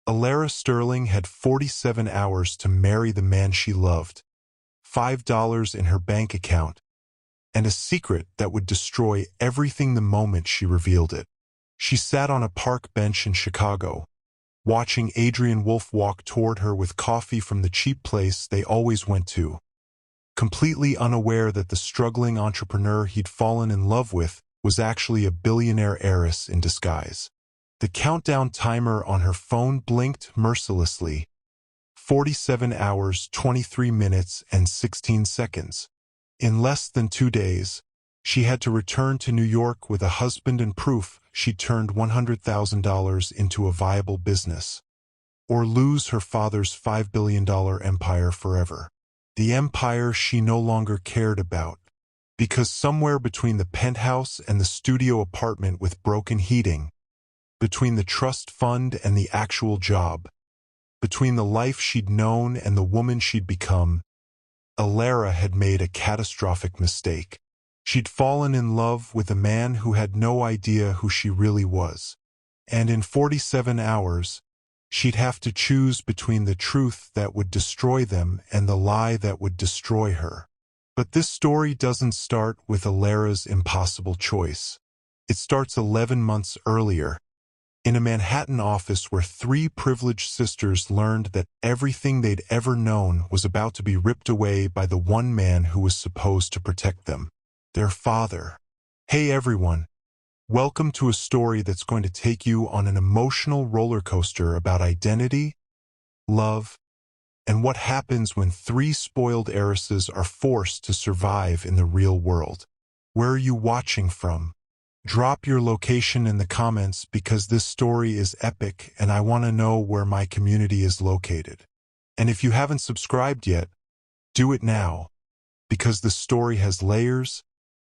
Alara Sterling had 47 hours to marry the man she loved, $5 in her bank account, and a secret that would destroy everything the moment she revealed it. She sat on a park bench in Chicago, watching Adrian Wolfe walk toward her with coffee from the cheap place they always went to, completely unaware that the struggling entrepreneur he'd fallen in love with was actually a billionaire heiress in disguise. The countdown timer on her phone blinked mercilessly. 47 hours, 23 minutes, and 16 seconds. In less than 2 days, she had to return to New York with a husband and proof she'd turned $100,000 into a viable business, or lose her father's $5 billion empire forever. The empire she no longer cared about, because somewhere between the penthouse and the studio apartment with broken heating, between the trust fund and the actual job, between the life she'd known and the woman she'd become, Alara had made a catastrophic mistake. She'd fallen in love with a man who had no idea who she really was. And in 47 hours, she'd have to choose between the truth that would destroy them and the lie that would destroy her. But this story doesn't start with Alara's impossible choice. It starts 11 months earlier, in a Manhattan office where 3 privileged sisters learned that everything they'd ever known was about to be ripped away by the one man who was supposed to protect them, their father. Hey everyone, welcome to a story that's going to take you on an emotional roller coaster about identity, love, and what happens when 3 spoiled heiresses are forced to survive in the real world. Where are you watching from? Drop your location in the comments because this story is epic and I want to know where my community is located. And if you haven't subscribed yet, do it now, because the story has layers,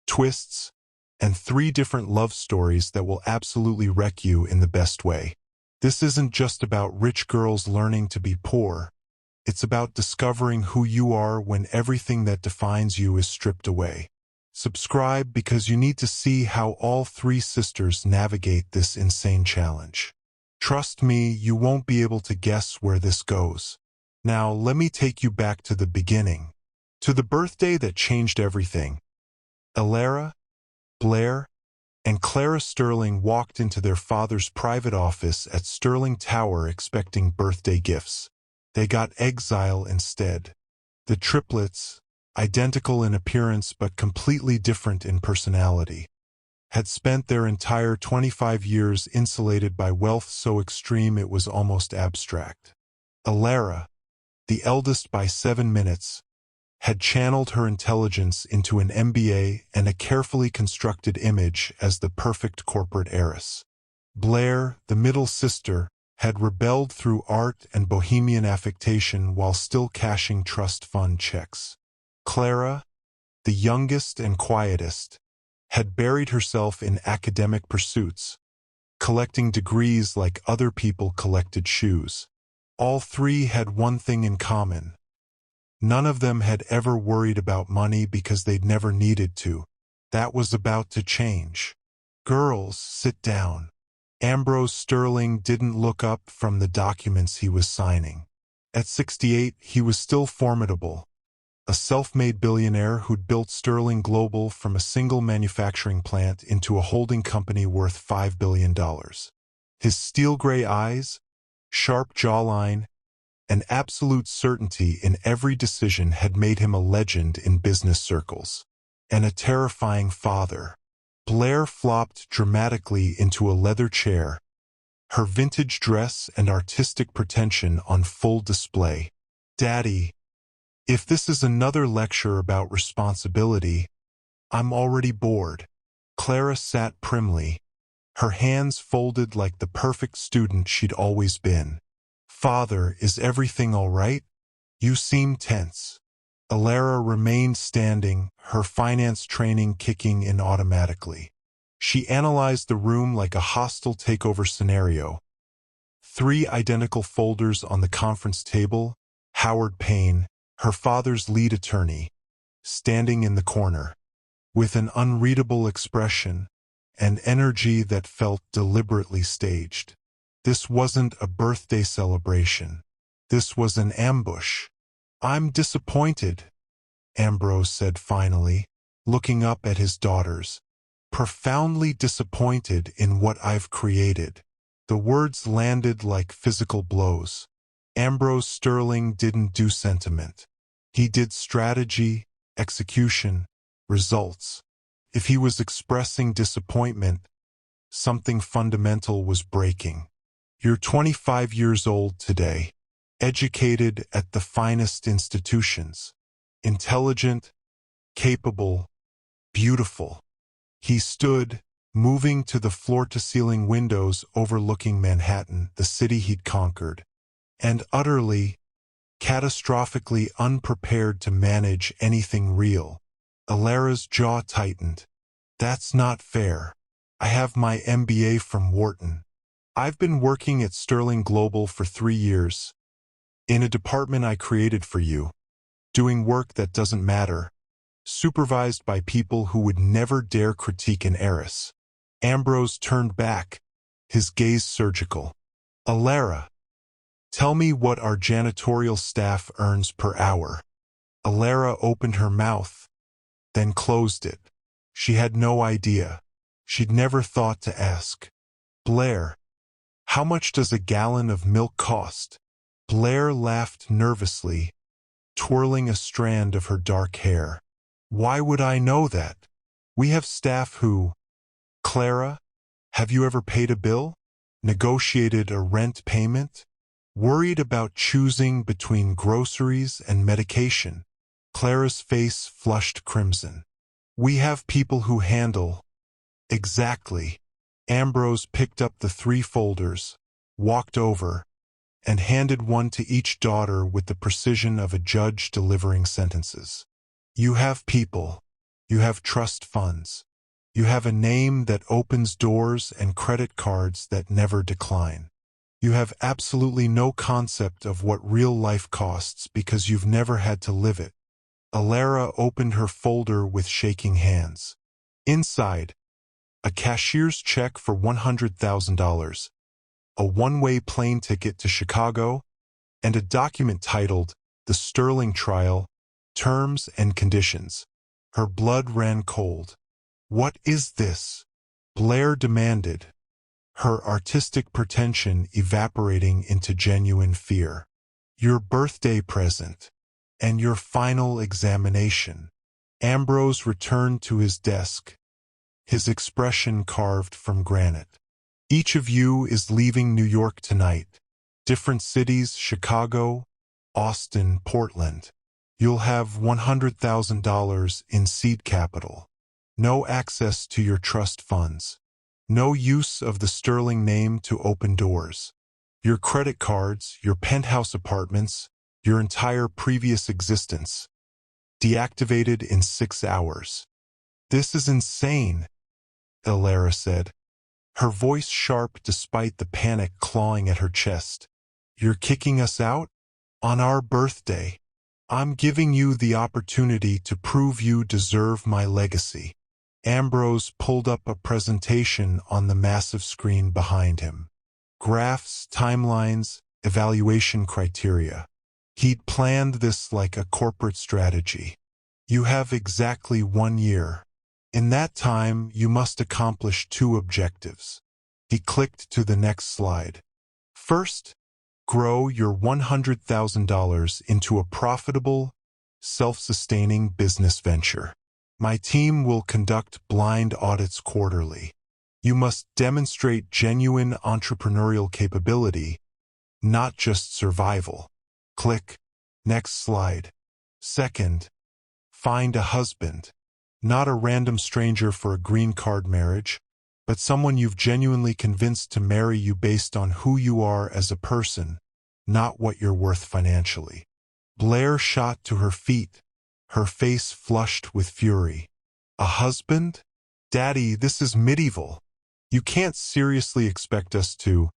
twists, and 3 different love stories that will absolutely wreck you in the best way. This isn't just about rich girls learning to be poor. It's about discovering who you are when everything that defines you is stripped away. Subscribe because you need to see how all 3 sisters navigate this insane challenge. Trust me, you won't be able to guess where this goes. Now, let me take you back to the beginning, to the birthday that changed everything. Alara, Blair, and Clara Sterling walked into their father's private office at Sterling Tower expecting birthday gifts. They got exile instead. The triplets, identical in appearance but completely different in personality, had spent their entire 25 years insulated by wealth so extreme it was almost abstract. Alara, the eldest by 7 minutes, had channeled her intelligence into an MBA and a carefully constructed image as the perfect corporate heiress. Blair, the middle sister, had rebelled through art and bohemian affectation while still cashing trust fund checks. Clara, the youngest and quietest, had buried herself in academic pursuits, collecting degrees like other people collected shoes. All 3 had one thing in common. None of them had ever worried about money because they'd never needed to. That was about to change. Girls, sit down. Ambrose Sterling didn't look up from the documents he was signing. At 68, he was still formidable. A self-made billionaire who'd built Sterling Global from a single manufacturing plant into a holding company worth $5 billion. His steel-gray eyes, sharp jawline, and absolute certainty in every decision had made him a legend in business circles. And a terrifying father. Blair flopped dramatically into a leather chair, her vintage dress and artistic pretension on full display. Daddy, if this is another lecture about responsibility, I'm already bored. Clara sat primly, her hands folded like the perfect student she'd always been. Father, is everything all right? You seem tense. Alara remained standing, her finance training kicking in automatically. She analyzed the room like a hostile takeover scenario. 3 identical folders on the conference table, Howard Payne, her father's lead attorney, standing in the corner, with an unreadable expression and energy that felt deliberately staged. This wasn't a birthday celebration. This was an ambush. I'm disappointed, Ambrose said finally, looking up at his daughters. Profoundly disappointed in what I've created. The words landed like physical blows. Ambrose Sterling didn't do sentiment. He did strategy, execution, results. If he was expressing disappointment, something fundamental was breaking. You're 25 years old today, educated at the finest institutions, intelligent, capable, beautiful. He stood, moving to the floor-to-ceiling windows overlooking Manhattan, the city he'd conquered, and utterly, catastrophically unprepared to manage anything real. Alara's jaw tightened. That's not fair. I have my MBA from Wharton. I've been working at Sterling Global for 3 years, in a department I created for you, doing work that doesn't matter, supervised by people who would never dare critique an heiress. Ambrose turned back, his gaze surgical. Alara, tell me what our janitorial staff earns per hour. Alara opened her mouth, then closed it. She had no idea. She'd never thought to ask. Blair, how much does a gallon of milk cost? Blair laughed nervously, twirling a strand of her dark hair. Why would I know that? We have staff who... Clara, have you ever paid a bill? Negotiated a rent payment? Worried about choosing between groceries and medication? Clara's face flushed crimson. We have people who handle... Exactly. Ambrose picked up the 3 folders, walked over, and handed one to each daughter with the precision of a judge delivering sentences. You have people. You have trust funds. You have a name that opens doors and credit cards that never decline. You have absolutely no concept of what real life costs because you've never had to live it. Alara opened her folder with shaking hands. Inside, a cashier's check for $100,000, a one-way plane ticket to Chicago, and a document titled The Sterling Trial, Terms and Conditions. Her blood ran cold. What is this? Blair demanded, her artistic pretension evaporating into genuine fear. Your birthday present, and your final examination. Ambrose returned to his desk, his expression carved from granite. Each of you is leaving New York tonight. Different cities, Chicago, Austin, Portland. You'll have $100,000 in seed capital. No access to your trust funds. No use of the Sterling name to open doors. Your credit cards, your penthouse apartments, your entire previous existence. Deactivated in 6 hours. This is insane, Alara said, her voice sharp despite the panic clawing at her chest. You're kicking us out? On our birthday. I'm giving you the opportunity to prove you deserve my legacy. Ambrose pulled up a presentation on the massive screen behind him. Graphs, timelines, evaluation criteria. He'd planned this like a corporate strategy. You have exactly 1 year. In that time, you must accomplish 2 objectives. He clicked to the next slide. First, grow your $100,000 into a profitable, self-sustaining business venture. My team will conduct blind audits quarterly. You must demonstrate genuine entrepreneurial capability, not just survival. Click. Next slide. Second, find a husband. Not a random stranger for a green card marriage, but someone you've genuinely convinced to marry you based on who you are as a person, not what you're worth financially. Blair shot to her feet, her face flushed with fury. A husband? Daddy, this is medieval. You can't seriously expect us to.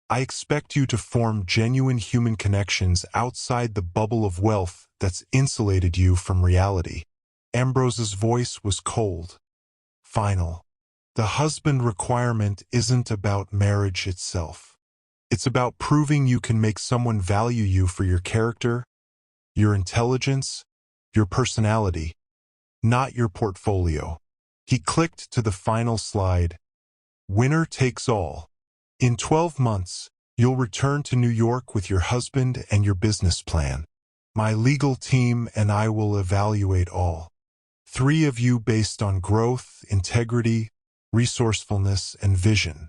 I expect you to form genuine human connections outside the bubble of wealth that's insulated you from reality. Ambrose's voice was cold, final. The husband requirement isn't about marriage itself. It's about proving you can make someone value you for your character, your intelligence, your personality, not your portfolio. He clicked to the final slide. Winner takes all. In 12 months, you'll return to New York with your husband and your business plan. My legal team and I will evaluate all three of you based on growth, integrity, resourcefulness, and vision.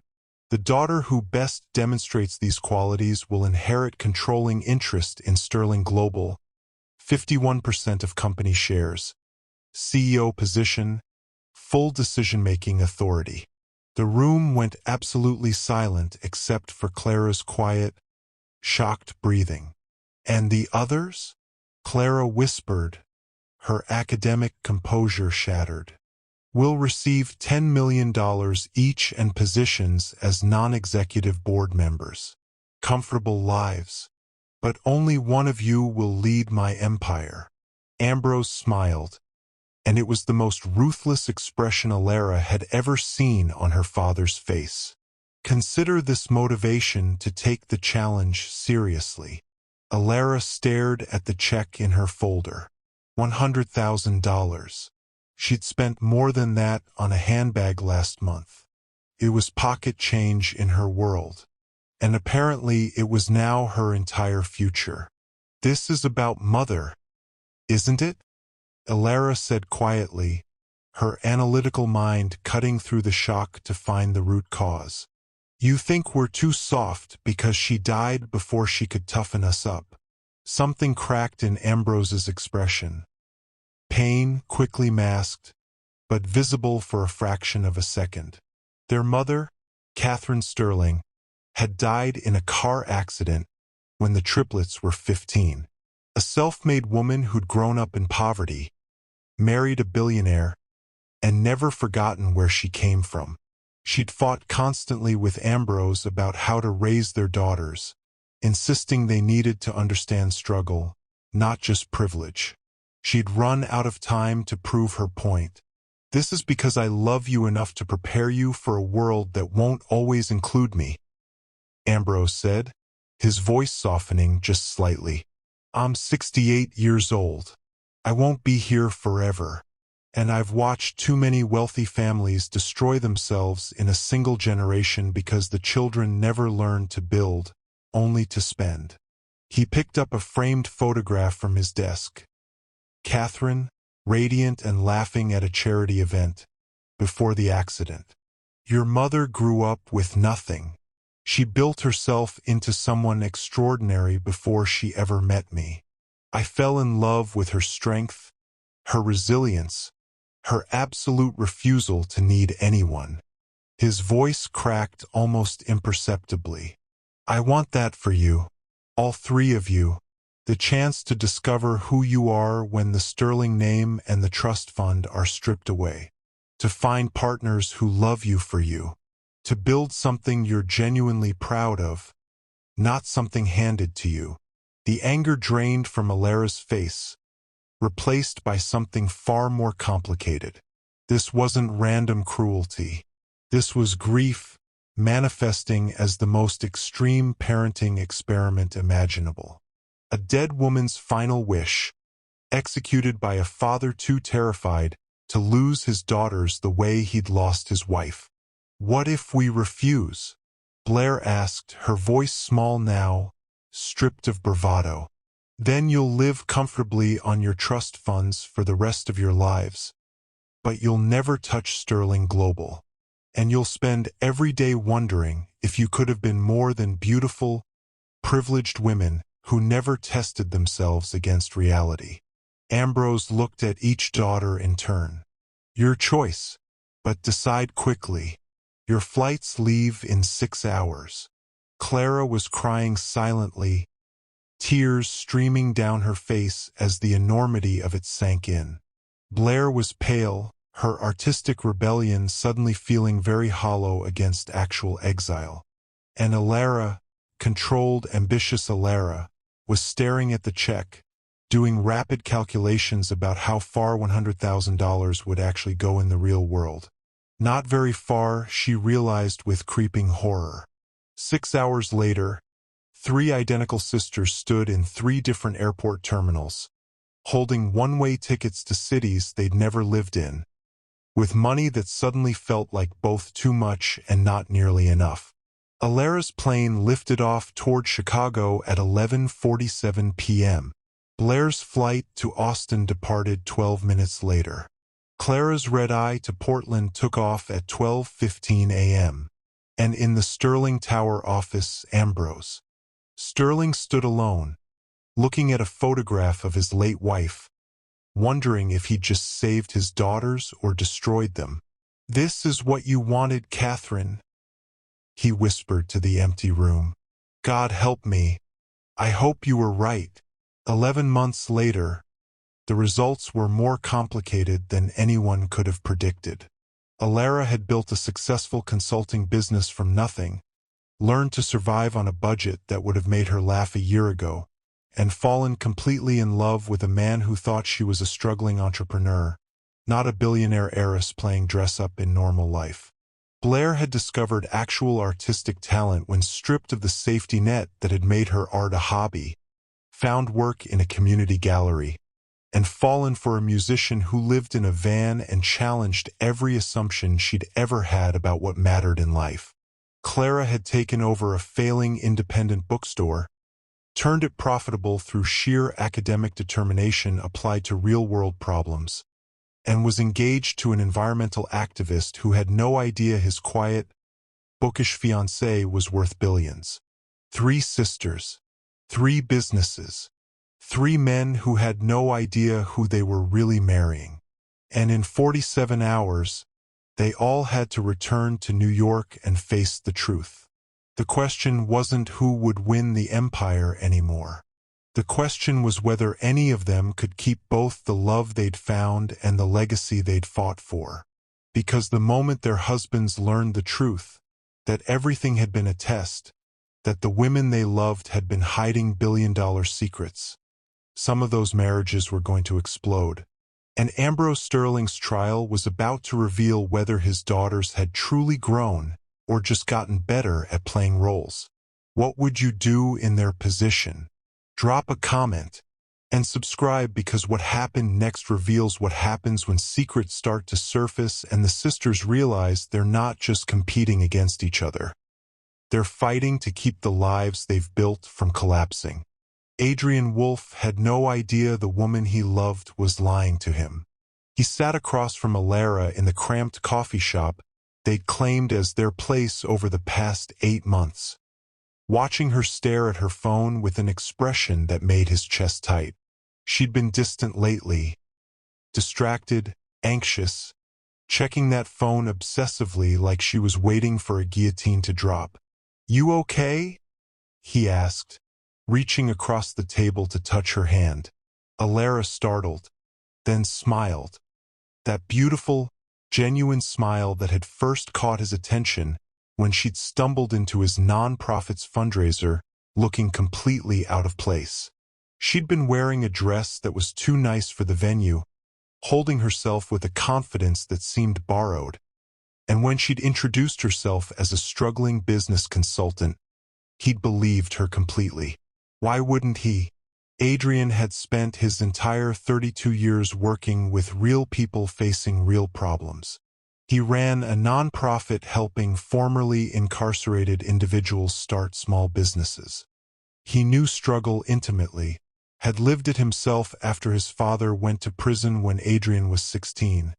The daughter who best demonstrates these qualities will inherit controlling interest in Sterling Global, 51% of company shares, CEO position, full decision-making authority. The room went absolutely silent except for Clara's quiet, shocked breathing. And the others? Clara whispered, her academic composure shattered. We'll receive $10 million each and positions as non-executive board members. Comfortable lives. But only one of you will lead my empire. Ambrose smiled, and it was the most ruthless expression Alara had ever seen on her father's face. Consider this motivation to take the challenge seriously. Alara stared at the check in her folder. $100,000. She'd spent more than that on a handbag last month. It was pocket change in her world. And apparently it was now her entire future. This is about Mother, isn't it? Alara said quietly, her analytical mind cutting through the shock to find the root cause. You think we're too soft because she died before she could toughen us up. Something cracked in Ambrose's expression. Pain quickly masked, but visible for a fraction of a second. Their mother, Catherine Sterling, had died in a car accident when the triplets were 15. A self-made woman who'd grown up in poverty, married a billionaire, and never forgotten where she came from. She'd fought constantly with Ambrose about how to raise their daughters, insisting they needed to understand struggle, not just privilege. She'd run out of time to prove her point. This is because I love you enough to prepare you for a world that won't always include me, Ambrose said, his voice softening just slightly. I'm 68 years old. I won't be here forever. And I've watched too many wealthy families destroy themselves in a single generation because the children never learned to build, only to spend. He picked up a framed photograph from his desk. Catherine, radiant and laughing at a charity event, before the accident. Your mother grew up with nothing. She built herself into someone extraordinary before she ever met me. I fell in love with her strength, her resilience, her absolute refusal to need anyone. His voice cracked almost imperceptibly. I want that for you, all three of you, the chance to discover who you are when the Sterling name and the trust fund are stripped away, to find partners who love you for you, to build something you're genuinely proud of, not something handed to you. The anger drained from Alara's face, replaced by something far more complicated. This wasn't random cruelty. This was grief, manifesting as the most extreme parenting experiment imaginable. A dead woman's final wish, executed by a father too terrified to lose his daughters the way he'd lost his wife. What if we refuse? Blair asked, her voice small now, stripped of bravado. Then you'll live comfortably on your trust funds for the rest of your lives. But you'll never touch Sterling Global. And you'll spend every day wondering if you could have been more than beautiful, privileged women who never tested themselves against reality. Ambrose looked at each daughter in turn. Your choice, but decide quickly. Your flights leave in 6 hours. Clara was crying silently, tears streaming down her face as the enormity of it sank in. Blair was pale, her artistic rebellion suddenly feeling very hollow against actual exile. And Alara, controlled, ambitious Alara, was staring at the check, doing rapid calculations about how far $100,000 would actually go in the real world. Not very far, she realized with creeping horror. 6 hours later, three identical sisters stood in three different airport terminals, holding one-way tickets to cities they'd never lived in, with money that suddenly felt like both too much and not nearly enough. Alara's plane lifted off toward Chicago at 11:47 p.m. Blair's flight to Austin departed 12 minutes later. Clara's red-eye to Portland took off at 12:15 a.m. And in the Sterling Tower office, Ambrose. Sterling stood alone, looking at a photograph of his late wife, wondering if he'd just saved his daughters or destroyed them. "This is what you wanted, Catherine," he whispered to the empty room. "God help me. I hope you were right." 11 months later, the results were more complicated than anyone could have predicted. Alara had built a successful consulting business from nothing, learned to survive on a budget that would have made her laugh a year ago, and fallen completely in love with a man who thought she was a struggling entrepreneur, not a billionaire heiress playing dress-up in normal life. Blair had discovered actual artistic talent when stripped of the safety net that had made her art a hobby, found work in a community gallery, and fallen for a musician who lived in a van and challenged every assumption she'd ever had about what mattered in life. Clara had taken over a failing independent bookstore, turned it profitable through sheer academic determination applied to real-world problems, and was engaged to an environmental activist who had no idea his quiet, bookish fiancé was worth billions. 3 sisters, 3 businesses, 3 men who had no idea who they were really marrying. And in 47 hours, they all had to return to New York and face the truth. The question wasn't who would win the empire anymore. The question was whether any of them could keep both the love they'd found and the legacy they'd fought for. Because the moment their husbands learned the truth, that everything had been a test, that the women they loved had been hiding billion-dollar secrets, some of those marriages were going to explode. And Ambrose Sterling's trial was about to reveal whether his daughters had truly grown or just gotten better at playing roles. What would you do in their position? Drop a comment and subscribe, because what happened next reveals what happens when secrets start to surface and the sisters realize they're not just competing against each other. They're fighting to keep the lives they've built from collapsing. Adrian Wolfe had no idea the woman he loved was lying to him. He sat across from Alara in the cramped coffee shop they'd claimed as their place over the past 8 months, watching her stare at her phone with an expression that made his chest tight. She'd been distant lately, distracted, anxious, checking that phone obsessively like she was waiting for a guillotine to drop. "You okay?" he asked, reaching across the table to touch her hand. Alara startled, then smiled. That beautiful, genuine smile that had first caught his attention when she'd stumbled into his non-profits fundraiser looking completely out of place. She'd been wearing a dress that was too nice for the venue, holding herself with a confidence that seemed borrowed. And when she'd introduced herself as a struggling business consultant, he'd believed her completely. Why wouldn't he? Adrian had spent his entire 32 years working with real people facing real problems. He ran a nonprofit helping formerly incarcerated individuals start small businesses. He knew struggle intimately, had lived it himself after his father went to prison when Adrian was 16,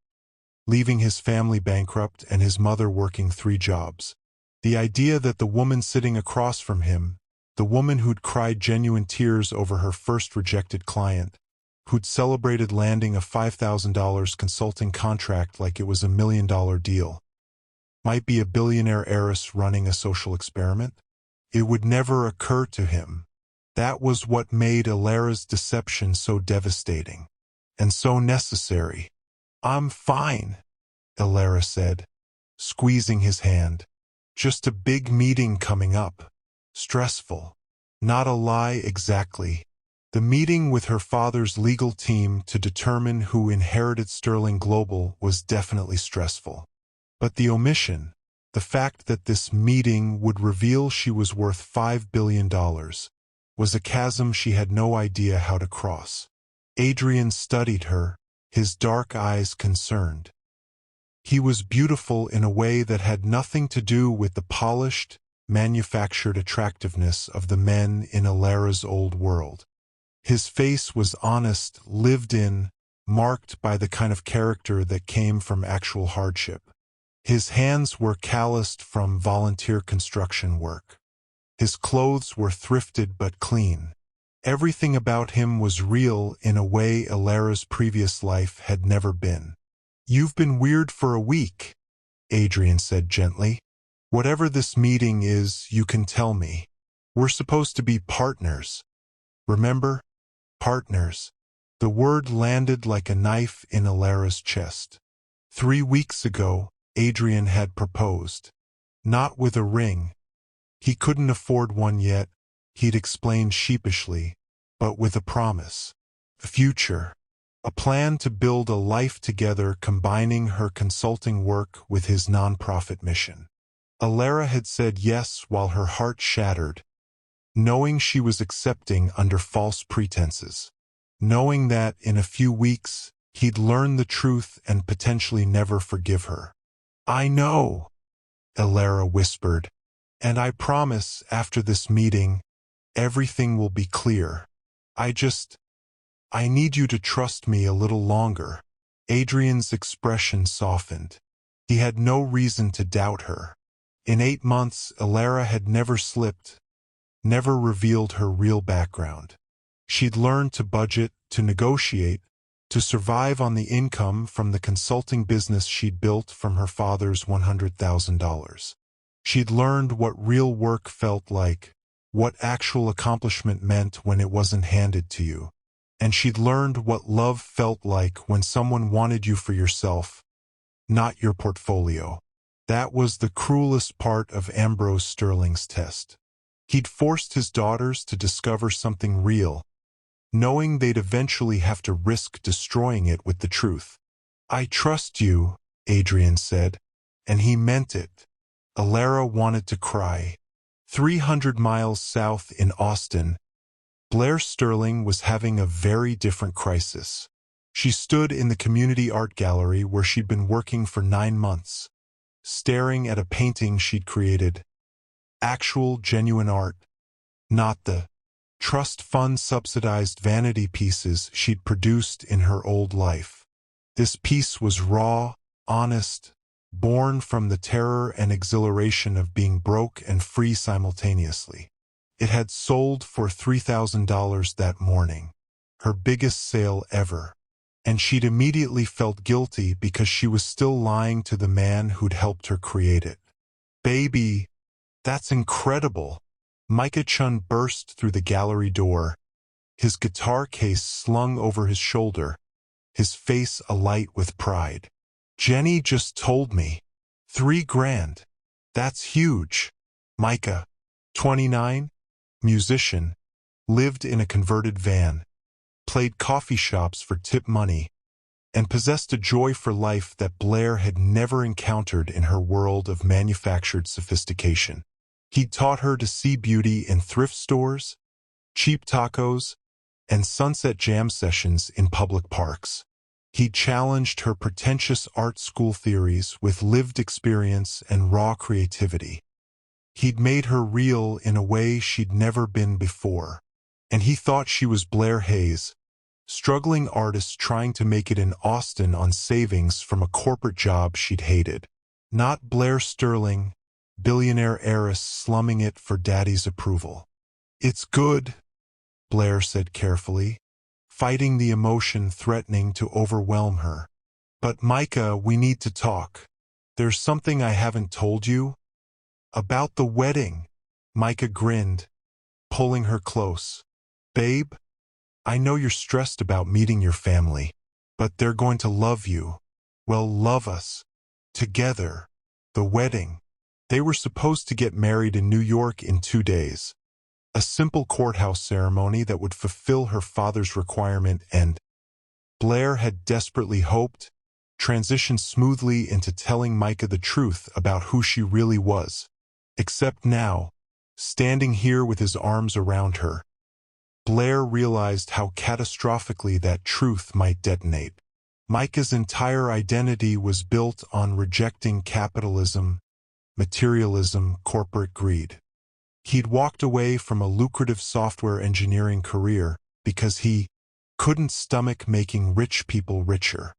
leaving his family bankrupt and his mother working 3 jobs. The idea that the woman sitting across from him, the woman who'd cried genuine tears over her first rejected client, who'd celebrated landing a $5,000 consulting contract like it was a $1 million deal, might be a billionaire heiress running a social experiment? It would never occur to him. That was what made Alara's deception so devastating and so necessary. "I'm fine," Alara said, squeezing his hand. "Just a big meeting coming up. Stressful." Not a lie exactly. The meeting with her father's legal team to determine who inherited Sterling Global was definitely stressful. But the omission, The fact that this meeting would reveal she was worth $5 billion was a chasm she had no idea how to cross. Adrian studied her, his dark eyes concerned. He was beautiful in a way that had nothing to do with the polished, manufactured attractiveness of the men in Alara's old world. His face was honest, lived in, marked by the kind of character that came from actual hardship. His hands were calloused from volunteer construction work. His clothes were thrifted but clean. Everything about him was real in a way Alara's previous life had never been. "You've been weird for a week," Adrian said gently. "Whatever this meeting is, you can tell me. We're supposed to be partners. Remember? Partners." The word landed like a knife in Alara's chest. 3 weeks ago, Adrian had proposed. Not with a ring. He couldn't afford one yet, he'd explained sheepishly, but with a promise. A future. A plan to build a life together, combining her consulting work with his nonprofit mission. Alara had said yes while her heart shattered, knowing she was accepting under false pretenses. Knowing that in a few weeks, he'd learn the truth and potentially never forgive her. "I know," Alara whispered, "and I promise after this meeting, everything will be clear. I need you to trust me a little longer." Adrian's expression softened. He had no reason to doubt her. In 8 months, Alara had never slipped, never revealed her real background. She'd learned to budget, to negotiate, to survive on the income from the consulting business she'd built from her father's $100,000. She'd learned what real work felt like, what actual accomplishment meant when it wasn't handed to you. And she'd learned what love felt like when someone wanted you for yourself, not your portfolio. That was the cruelest part of Ambrose Sterling's test. He'd forced his daughters to discover something real, knowing they'd eventually have to risk destroying it with the truth. "I trust you," Adrian said, and he meant it. Alara wanted to cry. 300 miles south in Austin, Blair Sterling was having a very different crisis. She stood in the community art gallery where she'd been working for 9 months, staring at a painting she'd created. Actual, genuine art, not the trust fund subsidized vanity pieces she'd produced in her old life. This piece was raw, honest, born from the terror and exhilaration of being broke and free simultaneously. It had sold for $3,000 that morning, her biggest sale ever, and she'd immediately felt guilty because she was still lying to the man who'd helped her create it. "Baby, that's incredible." Micah Chun burst through the gallery door, his guitar case slung over his shoulder, his face alight with pride. "Jenny just told me. $3,000. That's huge." Micah, 29, musician, lived in a converted van, played coffee shops for tip money, and possessed a joy for life that Blair had never encountered in her world of manufactured sophistication. He'd taught her to see beauty in thrift stores, cheap tacos, and sunset jam sessions in public parks. He challenged her pretentious art school theories with lived experience and raw creativity. He'd made her real in a way she'd never been before. And he thought she was Blair Hayes, struggling artist trying to make it in Austin on savings from a corporate job she'd hated. Not Blair Sterling, billionaire heiress slumming it for daddy's approval. "It's good," Blair said carefully, fighting the emotion threatening to overwhelm her. "But Micah, we need to talk. There's something I haven't told you." "About the wedding." Micah grinned, pulling her close. "Babe, I know you're stressed about meeting your family, but they're going to love you. Well, love us. Together. The wedding. They were supposed to get married in New York in 2 days. A simple courthouse ceremony that would fulfill her father's requirement, and Blair had desperately hoped, transitioned smoothly into telling Micah the truth about who she really was. Except now, standing here with his arms around her, Blair realized how catastrophically that truth might detonate. Micah's entire identity was built on rejecting capitalism, materialism, corporate greed. He'd walked away from a lucrative software engineering career because he couldn't stomach making rich people richer.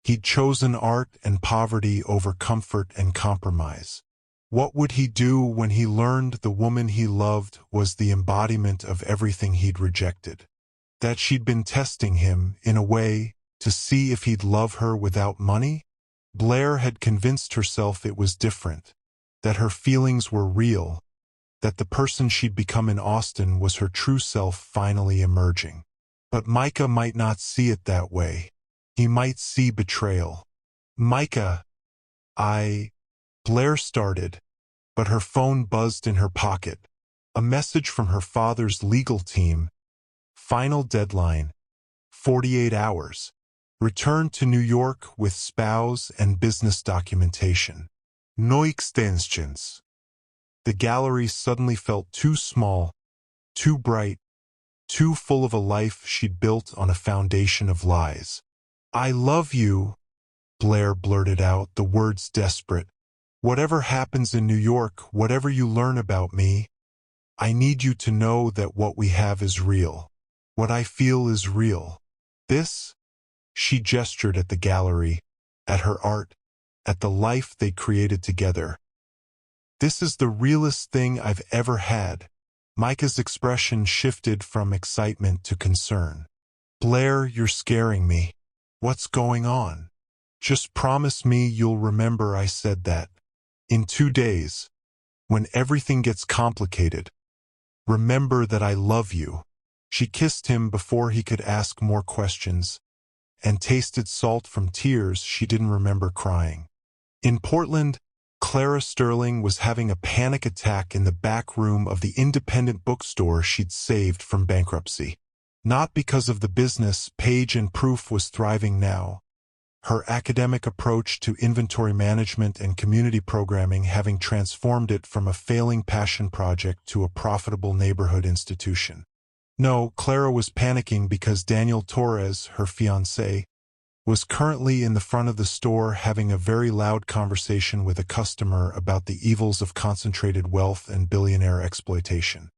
He'd chosen art and poverty over comfort and compromise. What would he do when he learned the woman he loved was the embodiment of everything he'd rejected? That she'd been testing him, in a way, to see if he'd love her without money? Blair had convinced herself it was different, that her feelings were real, that the person she'd become in Austin was her true self finally emerging. But Micah might not see it that way. He might see betrayal. Micah, Blair started, but her phone buzzed in her pocket. A message from her father's legal team. Final deadline, 48 hours. Return to New York with spouse and business documentation. No extensions. The gallery suddenly felt too small, too bright, too full of a life she'd built on a foundation of lies. I love you, Blair blurted out, the words desperate. Whatever happens in New York, whatever you learn about me, I need you to know that what we have is real. What I feel is real. This, she gestured at the gallery, at her art, at the life they'd created together. This is the realest thing I've ever had. Micah's expression shifted from excitement to concern. Blair, you're scaring me. What's going on? Just promise me you'll remember I said that. In 2 days, when everything gets complicated, remember that I love you. She kissed him before he could ask more questions, and tasted salt from tears she didn't remember crying. In Portland, Clara Sterling was having a panic attack in the back room of the independent bookstore she'd saved from bankruptcy. Not because of the business, Page and Proof was thriving now, her academic approach to inventory management and community programming having transformed it from a failing passion project to a profitable neighborhood institution. No, Clara was panicking because Daniel Torres, her fiancé, was currently in the front of the store having a very loud conversation with a customer about the evils of concentrated wealth and billionaire exploitation.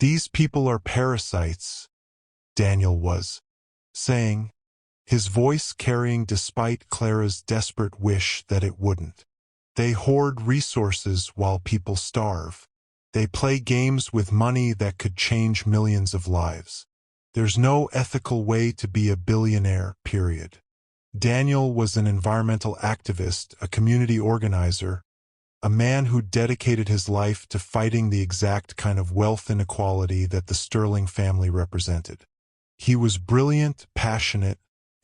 These people are parasites, Daniel was saying, his voice carrying despite Clara's desperate wish that it wouldn't. They hoard resources while people starve. They play games with money that could change millions of lives. There's no ethical way to be a billionaire, period. Daniel was an environmental activist, a community organizer, a man who dedicated his life to fighting the exact kind of wealth inequality that the Sterling family represented. He was brilliant, passionate,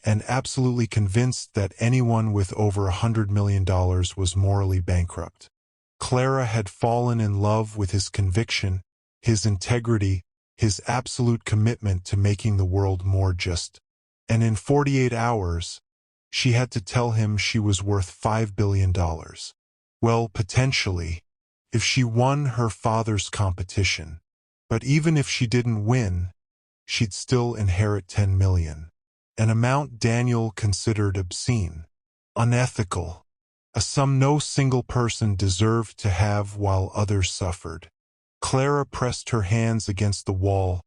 and absolutely convinced that anyone with over $100 million was morally bankrupt. Clara had fallen in love with his conviction, his integrity, his absolute commitment to making the world more just. And in 48 hours, she had to tell him she was worth $5 billion. Well, potentially, if she won her father's competition. But even if she didn't win, she'd still inherit $10 million. An amount Daniel considered obscene, unethical, a sum no single person deserved to have while others suffered. Clara pressed her hands against the wall,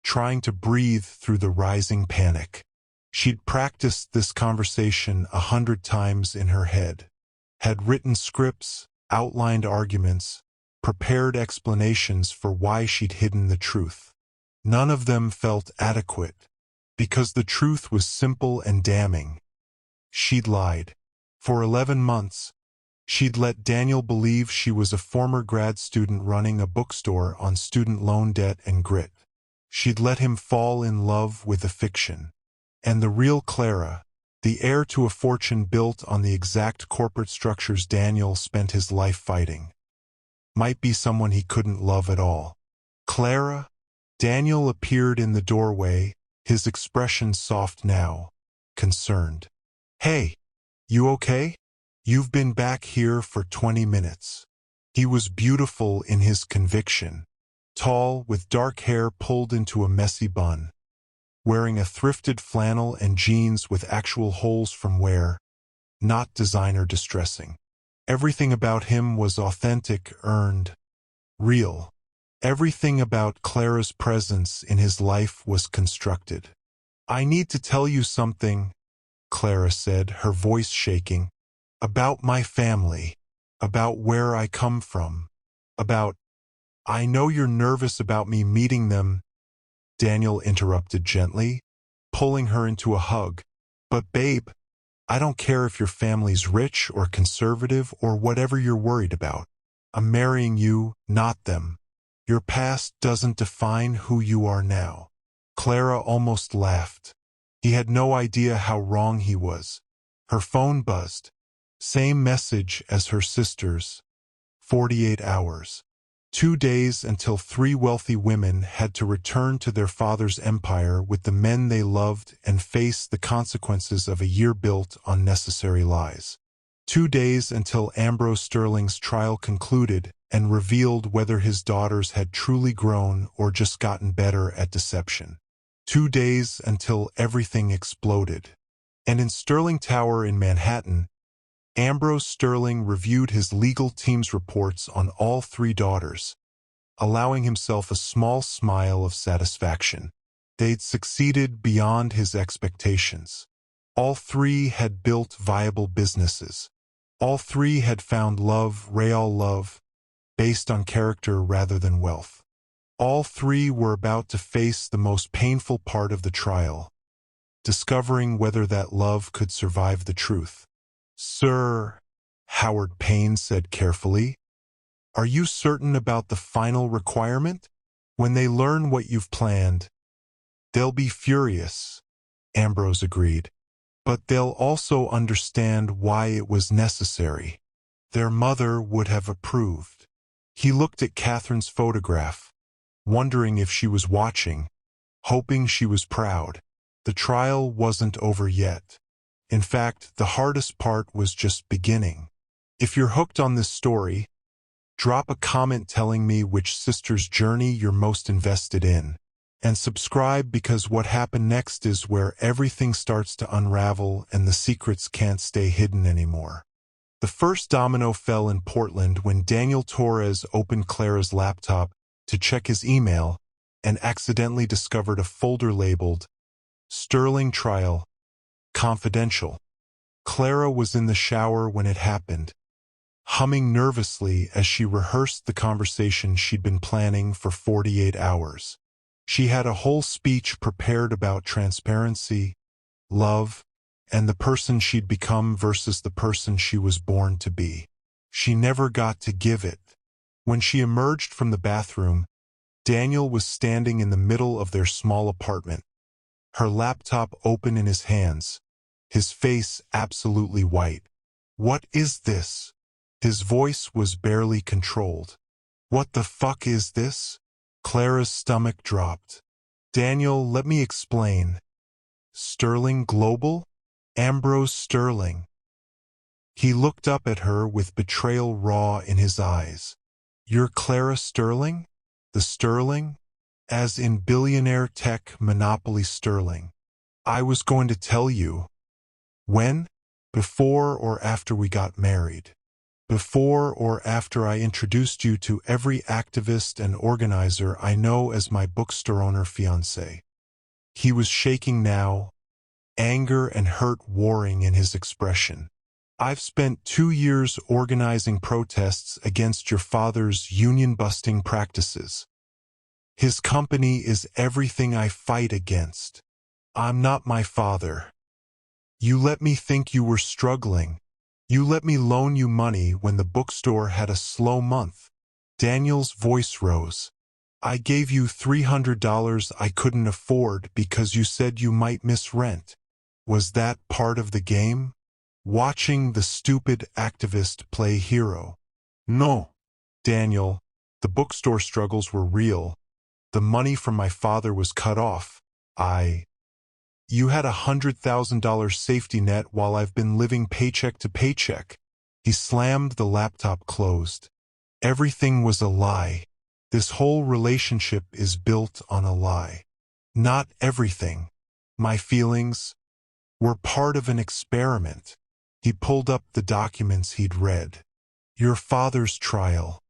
trying to breathe through the rising panic. She'd practiced this conversation 100 times in her head, had written scripts, outlined arguments, prepared explanations for why she'd hidden the truth. None of them felt adequate, because the truth was simple and damning. She'd lied. For 11 months, she'd let Daniel believe she was a former grad student running a bookstore on student loan debt and grit. She'd let him fall in love with a fiction. And the real Clara, the heir to a fortune built on the exact corporate structures Daniel spent his life fighting, might be someone he couldn't love at all. Clara? Daniel appeared in the doorway, his expression soft now, concerned. Hey, You okay? You've been back here for 20 minutes. He was beautiful in his conviction. Tall, with dark hair pulled into a messy bun. Wearing a thrifted flannel and jeans with actual holes from wear, not designer distressing. Everything about him was authentic, earned, real. Everything about Clara's presence in his life was constructed. I need to tell you something, Clara said, her voice shaking. About my family. About where I come from. About... I know you're nervous about me meeting them, Daniel interrupted gently, pulling her into a hug. But babe, I don't care if your family's rich or conservative or whatever you're worried about. I'm marrying you, not them. Your past doesn't define who you are now. Clara almost laughed. He had no idea how wrong he was. Her phone buzzed. Same message as her sister's. 48 hours. 2 days until 3 wealthy women had to return to their father's empire with the men they loved and face the consequences of a year built on necessary lies. 2 days until Ambrose Sterling's trial concluded and revealed whether his daughters had truly grown or just gotten better at deception. 2 days until everything exploded. And in Sterling Tower in Manhattan, Ambrose Sterling reviewed his legal team's reports on all 3 daughters, allowing himself a small smile of satisfaction. They'd succeeded beyond his expectations. All 3 had built viable businesses. All 3 had found love, real love, based on character rather than wealth. All 3 were about to face the most painful part of the trial, discovering whether that love could survive the truth. Sir, Howard Payne said carefully, are you certain about the final requirement? When they learn what you've planned, they'll be furious, Ambrose agreed. But they'll also understand why it was necessary. Their mother would have approved. He looked at Catherine's photograph, wondering if she was watching, hoping she was proud. The trial wasn't over yet. In fact, the hardest part was just beginning. If you're hooked on this story, drop a comment telling me which sister's journey you're most invested in. And subscribe, because what happened next is where everything starts to unravel and the secrets can't stay hidden anymore. The first domino fell in Portland when Daniel Torres opened Clara's laptop to check his email and accidentally discovered a folder labeled Sterling Trial, Confidential. Clara was in the shower when it happened, humming nervously as she rehearsed the conversation she'd been planning for 48 hours. She had a whole speech prepared about transparency, love, and the person she'd become versus the person she was born to be. She never got to give it. When she emerged from the bathroom, Daniel was standing in the middle of their small apartment, her laptop open in his hands, his face absolutely white. What is this? His voice was barely controlled. What the fuck is this? Clara's stomach dropped. Daniel, let me explain. Sterling Global? Ambrose Sterling. He looked up at her with betrayal raw in his eyes. You're Clara Sterling? The Sterling? As in billionaire tech monopoly Sterling. I was going to tell you. When? Before or after we got married? Before or after I introduced you to every activist and organizer I know as my bookstore owner fiancé. He was shaking now, anger and hurt warring in his expression. I've spent 2 years organizing protests against your father's union-busting practices. His company is everything I fight against. I'm not my father. You let me think you were struggling. You let me loan you money when the bookstore had a slow month. Daniel's voice rose. I gave you $300 I couldn't afford because you said you might miss rent. Was that part of the game? Watching the stupid activist play hero? No. Daniel, the bookstore struggles were real. The money from my father was cut off. You had $100,000 safety net while I've been living paycheck to paycheck. He slammed the laptop closed. Everything was a lie. This whole relationship is built on a lie. Not everything. My feelings were part of an experiment. He pulled up the documents he'd read. Your father's trial.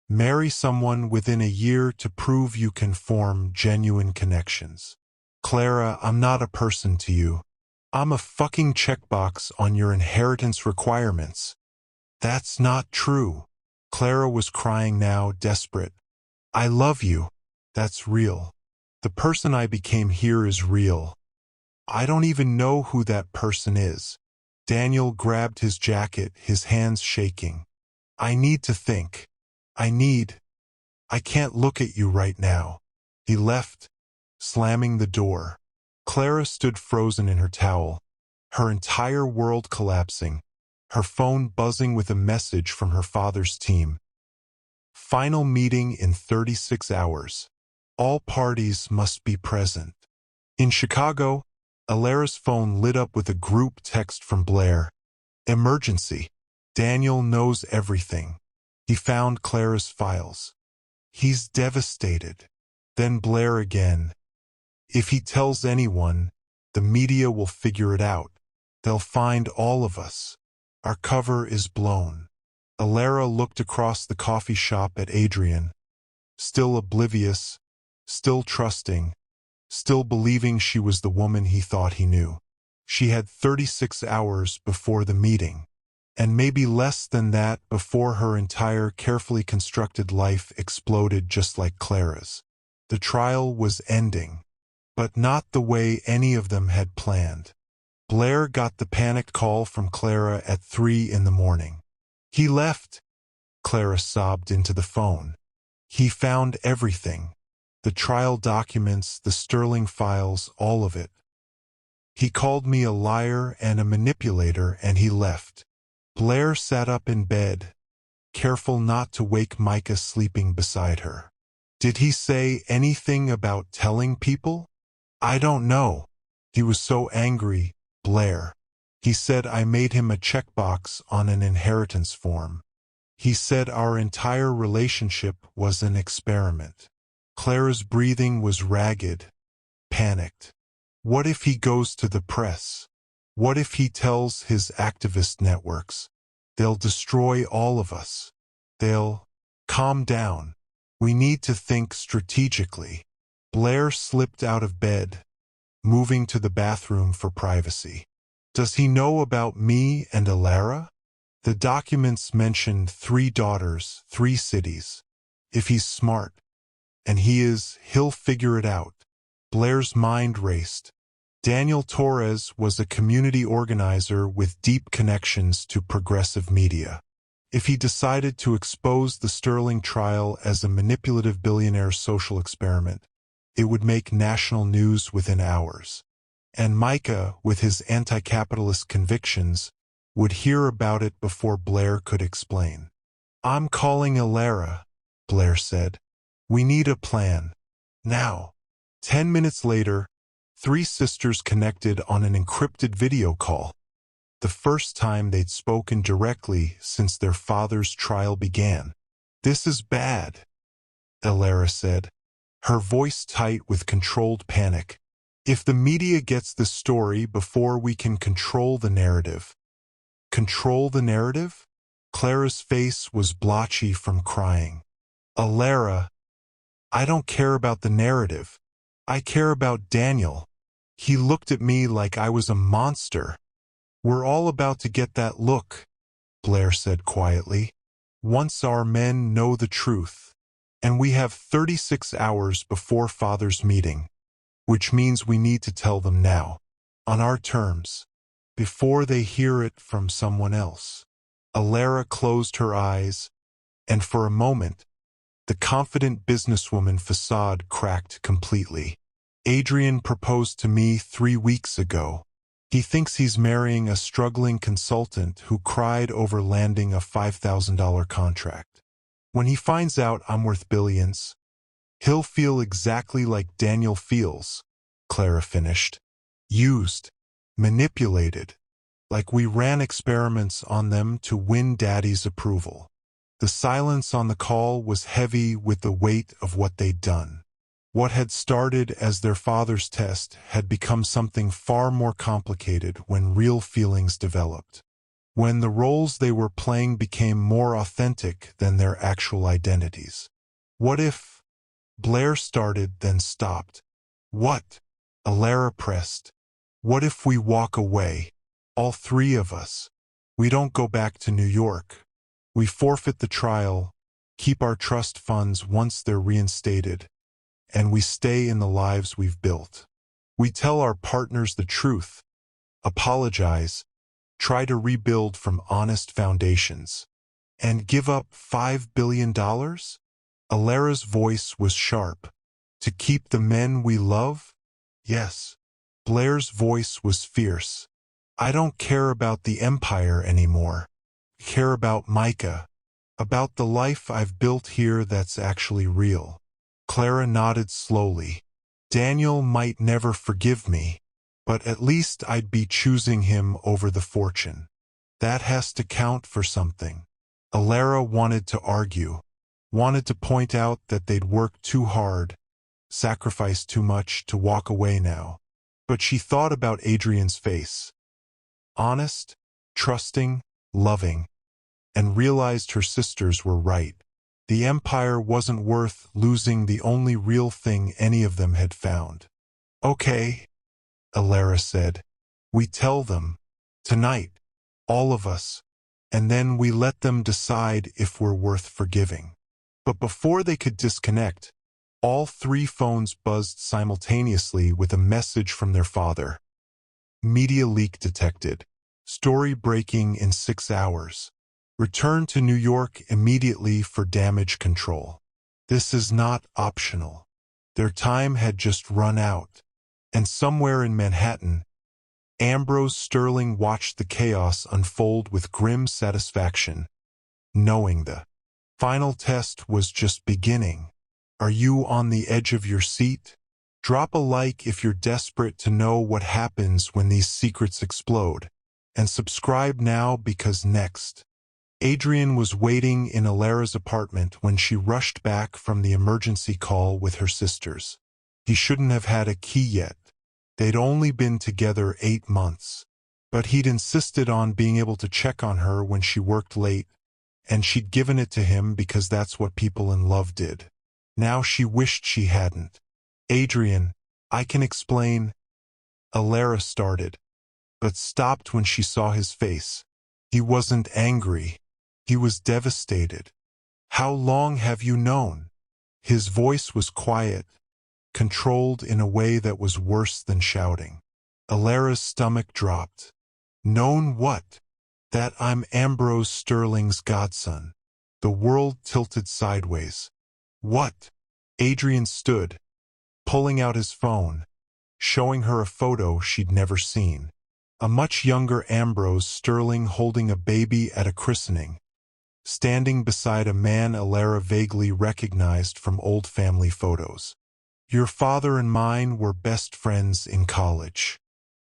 Marry someone within a year to prove you can form genuine connections. Clara, I'm not a person to you. I'm a fucking checkbox on your inheritance requirements. That's not true. Clara was crying now, desperate. I love you. That's real. The person I became here is real. I don't even know who that person is. Daniel grabbed his jacket, his hands shaking. I need to think. I can't look at you right now. He left, slamming the door. Clara stood frozen in her towel, her entire world collapsing, her phone buzzing with a message from her father's team. Final meeting in 36 hours. All parties must be present. In Chicago, Alara's phone lit up with a group text from Blair. Emergency. Daniel knows everything. He found Clara's files. He's devastated. Then Blair again. If he tells anyone, the media will figure it out. They'll find all of us. Our cover is blown. Alara looked across the coffee shop at Adrian. Still oblivious, still trusting, still believing she was the woman he thought he knew. She had 36 hours before the meeting, and maybe less than that before her entire carefully constructed life exploded just like Clara's. The trial was ending, but not the way any of them had planned. Blair got the panicked call from Clara at 3 in the morning. He left, Clara sobbed into the phone. He found everything. The trial documents, the Sterling files, all of it. He called me a liar and a manipulator, and he left. Blair sat up in bed, careful not to wake Micah sleeping beside her. Did he say anything about telling people? I don't know. He was so angry, Blair. He said I made him a checkbox on an inheritance form. He said our entire relationship was an experiment. Clara's breathing was ragged, panicked. What if he goes to the press? What if he tells his activist networks? They'll destroy all of us. They'll... Calm down. We need to think strategically. Blair slipped out of bed, moving to the bathroom for privacy. Does he know about me and Alara? The documents mentioned 3 daughters, 3 cities. If he's smart, and he is, he'll figure it out. Blair's mind raced. Daniel Torres was a community organizer with deep connections to progressive media. If he decided to expose the Sterling trial as a manipulative billionaire social experiment, it would make national news within hours. And Micah, with his anti-capitalist convictions, would hear about it before Blair could explain. I'm calling Alara, Blair said. We need a plan. Now. 10 minutes later, 3 sisters connected on an encrypted video call. The first time they'd spoken directly since their father's trial began. This is bad, Alara said, her voice tight with controlled panic. If the media gets the story before we can control the narrative. Control the narrative? Clara's face was blotchy from crying. Alara, I don't care about the narrative. I care about Daniel. He looked at me like I was a monster. We're all about to get that look, Blair said quietly. Once our men know the truth. And we have 36 hours before Father's meeting. Which means we need to tell them now. On our terms. Before they hear it from someone else. Alara closed her eyes, and for a moment, the confident businesswoman facade cracked completely. Adrian proposed to me 3 weeks ago. He thinks he's marrying a struggling consultant who cried over landing a $5,000 contract. When he finds out I'm worth billions, he'll feel exactly like Daniel feels, Clara finished. used, manipulated, like we ran experiments on them to win Daddy's approval. The silence on the call was heavy with the weight of what they'd done. What had started as their father's test had become something far more complicated when real feelings developed. When the roles they were playing became more authentic than their actual identities. What if? Blair started, then stopped. What? Alara pressed. What if we walk away? All three of us. We don't go back to New York. We forfeit the trial, keep our trust funds once they're reinstated, and we stay in the lives we've built. We tell our partners the truth, apologize, try to rebuild from honest foundations, and give up $5 billion? Alara's voice was sharp. To keep the men we love? Yes. Blair's voice was fierce. I don't care about the empire anymore. I care about Micah, about the life I've built here that's actually real. Clara nodded slowly. Daniel might never forgive me, but at least I'd be choosing him over the fortune. That has to count for something. Alara wanted to argue, wanted to point out that they'd worked too hard, sacrificed too much to walk away now. But she thought about Adrian's face. Honest, trusting, loving, and realized her sisters were right. The empire wasn't worth losing the only real thing any of them had found. Okay, Alara said. We tell them. Tonight. All of us. And then we let them decide if we're worth forgiving. But before they could disconnect, all three phones buzzed simultaneously with a message from their father. Media leak detected. Story breaking in 6 hours. Return to New York immediately for damage control. This is not optional. Their time had just run out. And somewhere in Manhattan, Ambrose Sterling watched the chaos unfold with grim satisfaction, knowing the final test was just beginning. Are you on the edge of your seat? Drop a like if you're desperate to know what happens when these secrets explode. And subscribe now because next. Adrian was waiting in Alara's apartment when she rushed back from the emergency call with her sisters. He shouldn't have had a key yet. They'd only been together 8 months. But he'd insisted on being able to check on her when she worked late, and she'd given it to him because that's what people in love did. Now she wished she hadn't. Adrian, I can explain. Alara started, but stopped when she saw his face. He wasn't angry. He was devastated. How long have you known? His voice was quiet, controlled in a way that was worse than shouting. Alara's stomach dropped. Known what? That I'm Ambrose Sterling's godson. The world tilted sideways. What? Adrian stood, pulling out his phone, showing her a photo she'd never seen. A much younger Ambrose Sterling holding a baby at a christening, standing beside a man Alara vaguely recognized from old family photos. Your father and mine were best friends in college.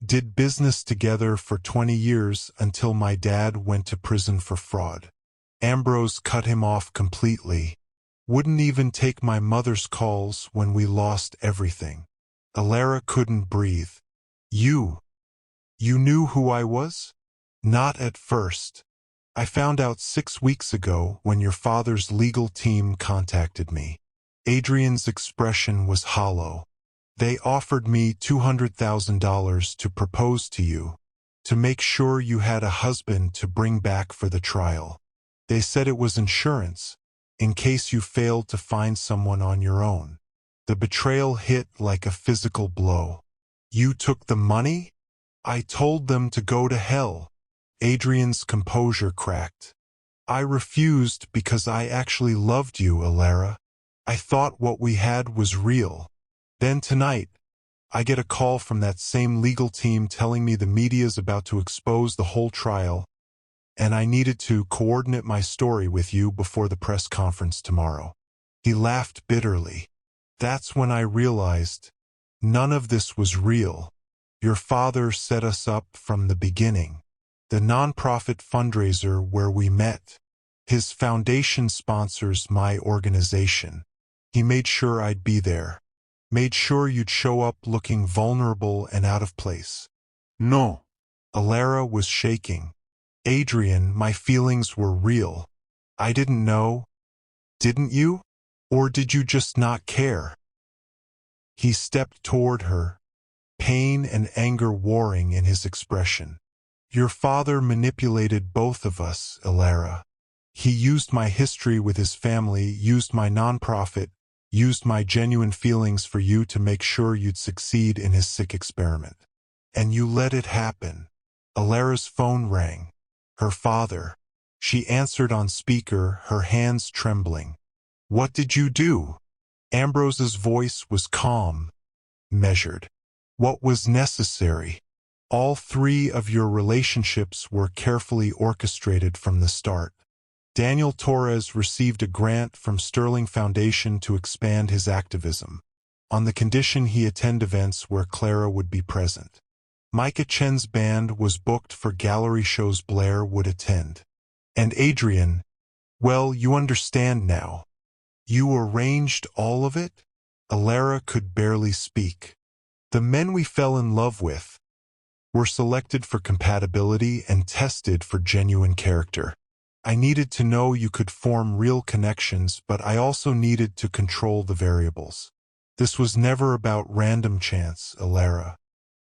Did business together for 20 years until my dad went to prison for fraud. Ambrose cut him off completely. Wouldn't even take my mother's calls when we lost everything. Alara couldn't breathe. You knew who I was? Not at first. I found out 6 weeks ago when your father's legal team contacted me. Adrian's expression was hollow. They offered me $200,000 to propose to you, to make sure you had a husband to bring back for the trial. They said it was insurance, in case you failed to find someone on your own. The betrayal hit like a physical blow. You took the money? I told them to go to hell. Adrian's composure cracked. I refused because I actually loved you, Alara. I thought what we had was real. Then tonight, I get a call from that same legal team telling me the media's about to expose the whole trial, and I needed to coordinate my story with you before the press conference tomorrow. He laughed bitterly. That's when I realized none of this was real. Your father set us up from the beginning. The nonprofit fundraiser where we met. His foundation sponsors my organization. He made sure I'd be there. Made sure you'd show up looking vulnerable and out of place. No. Alara was shaking. Adrian, my feelings were real. I didn't know. Didn't you? Or did you just not care? He stepped toward her, pain and anger warring in his expression. Your father manipulated both of us, Alara. He used my history with his family, used my nonprofit, used my genuine feelings for you to make sure you'd succeed in his sick experiment. And you let it happen. Alara's phone rang. Her father. She answered on speaker, her hands trembling. What did you do? Ambrose's voice was calm, measured. What was necessary? All three of your relationships were carefully orchestrated from the start. Daniel Torres received a grant from Sterling Foundation to expand his activism, on the condition he attend events where Clara would be present. Micah Chen's band was booked for gallery shows Blair would attend. And Adrian, well, you understand now. You arranged all of it? Alara could barely speak. The men we fell in love with were selected for compatibility and tested for genuine character. I needed to know you could form real connections, but I also needed to control the variables. This was never about random chance, Alara.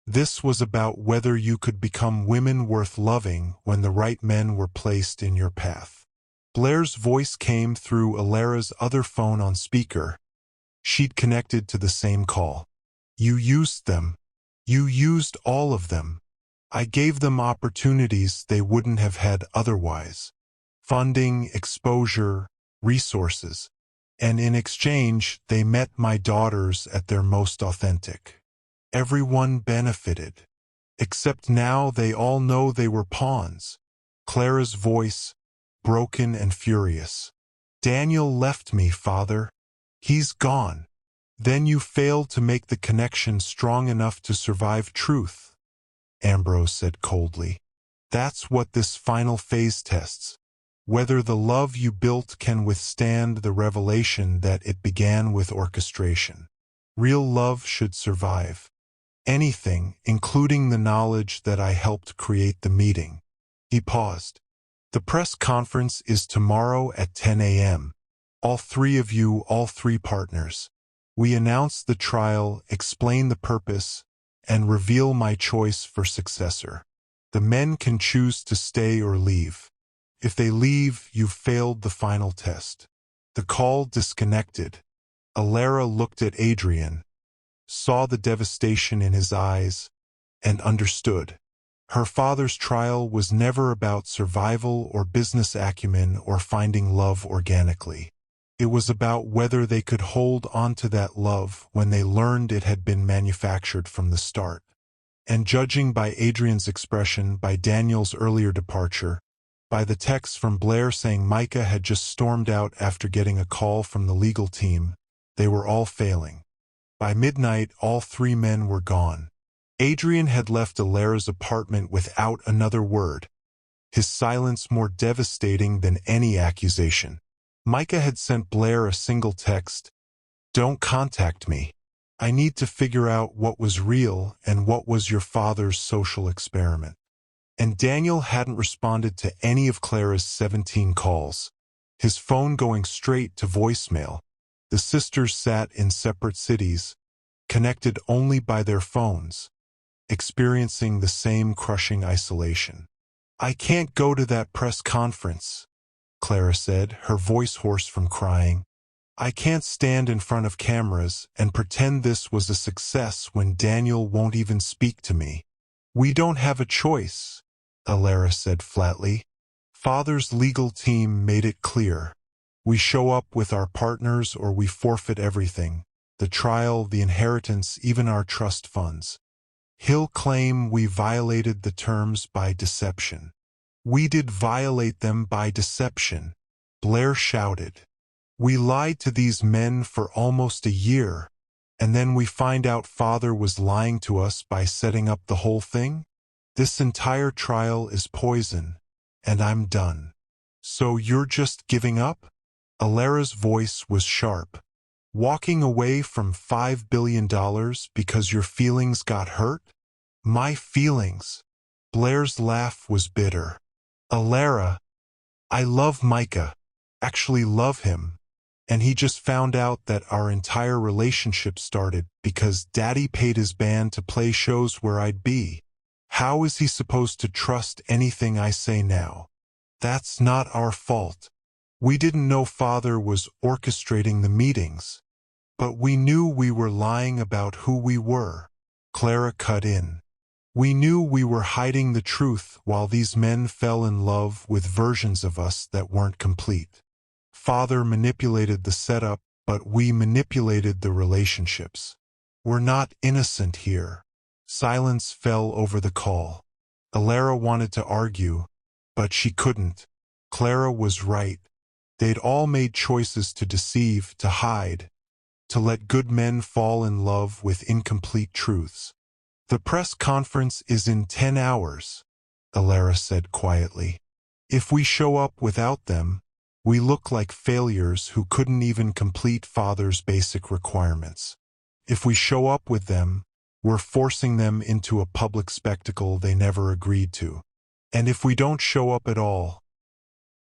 This was about whether you could become women worth loving when the right men were placed in your path. Blair's voice came through Alara's other phone on speaker. She'd connected to the same call. You used them. You used all of them. I gave them opportunities they wouldn't have had otherwise. Funding, exposure, resources. And in exchange, they met my daughters at their most authentic. Everyone benefited. Except now they all know they were pawns. Clara's voice, broken and furious. Daniel left me, Father. He's gone. Then you failed to make the connection strong enough to survive truth, Ambrose said coldly. That's what this final phase tests. Whether the love you built can withstand the revelation that it began with orchestration. Real love should survive. Anything, including the knowledge that I helped create the meeting. He paused. The press conference is tomorrow at 10 a.m. All three of you, all three partners. We announce the trial, explain the purpose, and reveal my choice for successor. The men can choose to stay or leave. If they leave, you've failed the final test. The call disconnected. Alara looked at Adrian, saw the devastation in his eyes, and understood. Her father's trial was never about survival or business acumen or finding love organically. It was about whether they could hold on to that love when they learned it had been manufactured from the start. And judging by Adrian's expression, by Daniel's earlier departure, by the text from Blair saying Micah had just stormed out after getting a call from the legal team, they were all failing. By midnight, all three men were gone. Adrian had left Alara's apartment without another word, his silence more devastating than any accusation. Micah had sent Blair a single text, "Don't contact me. I need to figure out what was real and what was your father's social experiment." And Daniel hadn't responded to any of Clara's 17 calls, his phone going straight to voicemail. The sisters sat in separate cities, connected only by their phones, experiencing the same crushing isolation. "I can't go to that press conference," Clara said, her voice hoarse from crying. "I can't stand in front of cameras and pretend this was a success when Daniel won't even speak to me." "We don't have a choice," Alara said flatly. "Father's legal team made it clear. We show up with our partners or we forfeit everything, the trial, the inheritance, even our trust funds. He'll claim we violated the terms by deception." "We did violate them by deception," Blair shouted. "We lied to these men for almost a year. And then we find out father was lying to us by setting up the whole thing? This entire trial is poison, and I'm done. So you're just giving up? Alara's voice was sharp. Walking away from $5 billion because your feelings got hurt? My feelings. Blair's laugh was bitter. Alara, I love Micah. Actually love him. And he just found out that our entire relationship started because Daddy paid his band to play shows where I'd be. How is he supposed to trust anything I say now? That's not our fault. We didn't know Father was orchestrating the meetings. But we knew we were lying about who we were. Clara cut in. We knew we were hiding the truth while these men fell in love with versions of us that weren't complete. Father manipulated the setup, but we manipulated the relationships. We're not innocent here. Silence fell over the call. Alara wanted to argue, but she couldn't. Clara was right. They'd all made choices to deceive, to hide, to let good men fall in love with incomplete truths. The press conference is in 10 hours, Alara said quietly. If we show up without them, we look like failures who couldn't even complete Father's basic requirements. If we show up with them, we're forcing them into a public spectacle they never agreed to. And if we don't show up at all,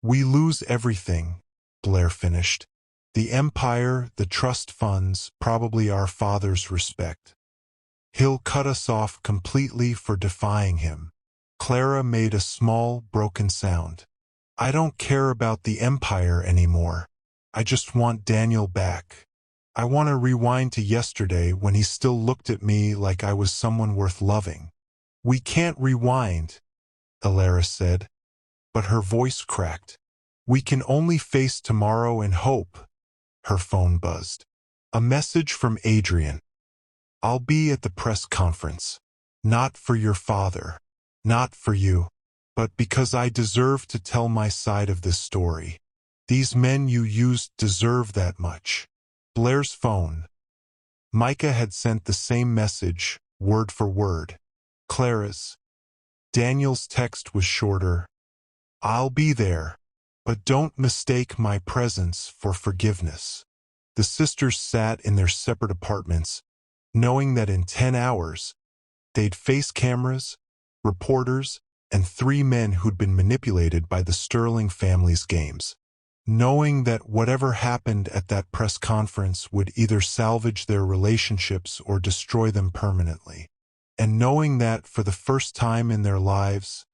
we lose everything, Blair finished. The empire, the trust funds, probably our father's respect. He'll cut us off completely for defying him. Clara made a small, broken sound. I don't care about the empire anymore. I just want Daniel back. I want to rewind to yesterday when he still looked at me like I was someone worth loving. We can't rewind, Alara said, but her voice cracked. We can only face tomorrow and hope. Her phone buzzed. A message from Adrian. I'll be at the press conference. Not for your father. Not for you. But because I deserve to tell my side of this story. These men you used deserve that much. Blair's phone. Micah had sent the same message, word for word. Clara's. Daniel's text was shorter. I'll be there. But don't mistake my presence for forgiveness. The sisters sat in their separate apartments, knowing that in 10 hours, they'd face cameras, reporters, and 3 men who'd been manipulated by the Sterling family's games. Knowing that whatever happened at that press conference would either salvage their relationships or destroy them permanently. And knowing that for the first time in their lives,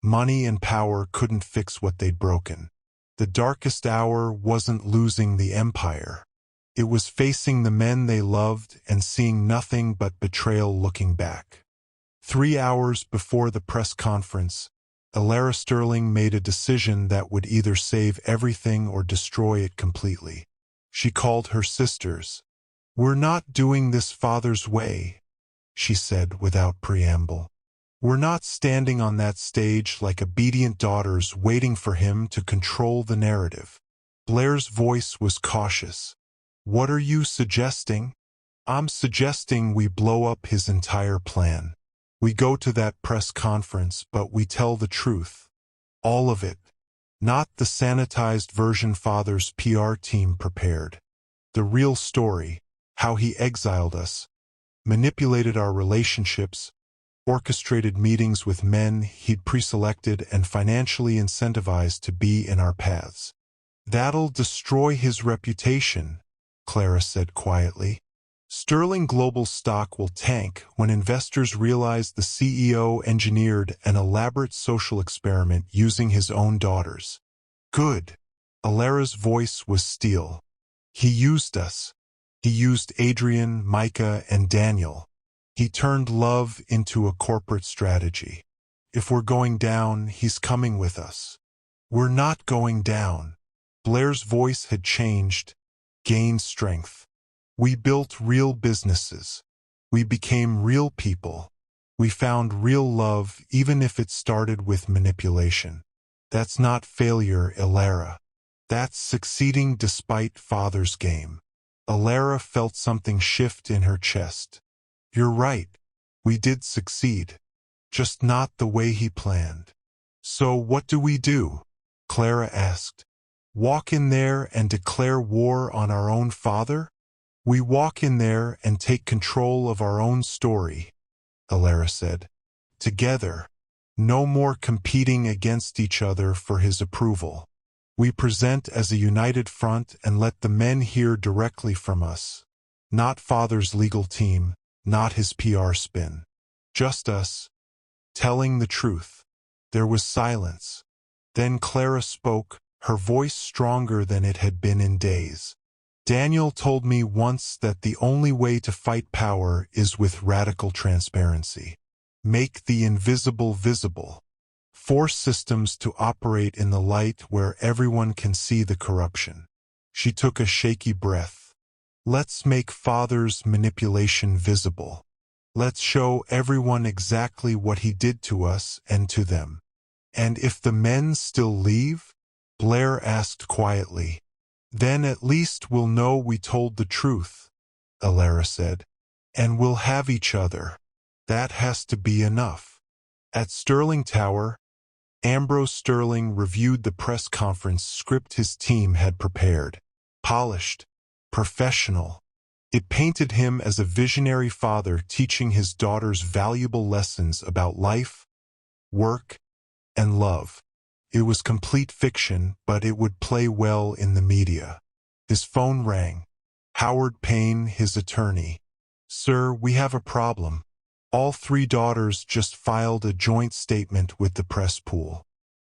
money and power couldn't fix what they'd broken. The darkest hour wasn't losing the empire. It was facing the men they loved and seeing nothing but betrayal looking back. 3 hours before the press conference, Alara Sterling made a decision that would either save everything or destroy it completely. She called her sisters. We're not doing this Father's way, she said without preamble. We're not standing on that stage like obedient daughters waiting for him to control the narrative. Blair's voice was cautious. What are you suggesting? I'm suggesting we blow up his entire plan. We go to that press conference, but we tell the truth. All of it. Not the sanitized version Father's PR team prepared. The real story, how he exiled us, manipulated our relationships, orchestrated meetings with men he'd pre-selected and financially incentivized to be in our paths. That'll destroy his reputation, Clara said quietly. Sterling Global stock will tank when investors realize the CEO engineered an elaborate social experiment using his own daughters. Good. Alara's voice was steel. He used us. He used Adrian, Micah, and Daniel. He turned love into a corporate strategy. If we're going down, he's coming with us. We're not going down. Blair's voice had changed, gained strength. We built real businesses. We became real people. We found real love even if it started with manipulation. That's not failure, Alara. That's succeeding despite Father's game. Alara felt something shift in her chest. You're right. We did succeed. Just not the way he planned. So what do we do? Clara asked. Walk in there and declare war on our own father? We walk in there and take control of our own story, Alara said. Together. No more competing against each other for his approval. We present as a united front and let the men hear directly from us. Not father's legal team, not his PR spin. Just us, telling the truth. There was silence. Then Clara spoke, her voice stronger than it had been in days. Daniel told me once that the only way to fight power is with radical transparency. Make the invisible visible. Force systems to operate in the light where everyone can see the corruption. She took a shaky breath. Let's make father's manipulation visible. Let's show everyone exactly what he did to us and to them. And if the men still leave? Blair asked quietly. Then at least we'll know we told the truth, Alara said. And we'll have each other. That has to be enough. At Sterling Tower, Ambrose Sterling reviewed the press conference script his team had prepared. Polished. Professional. It painted him as a visionary father teaching his daughters valuable lessons about life, work, and love. It was complete fiction, but it would play well in the media. His phone rang. Howard Payne, his attorney. Sir, we have a problem. All three daughters just filed a joint statement with the press pool.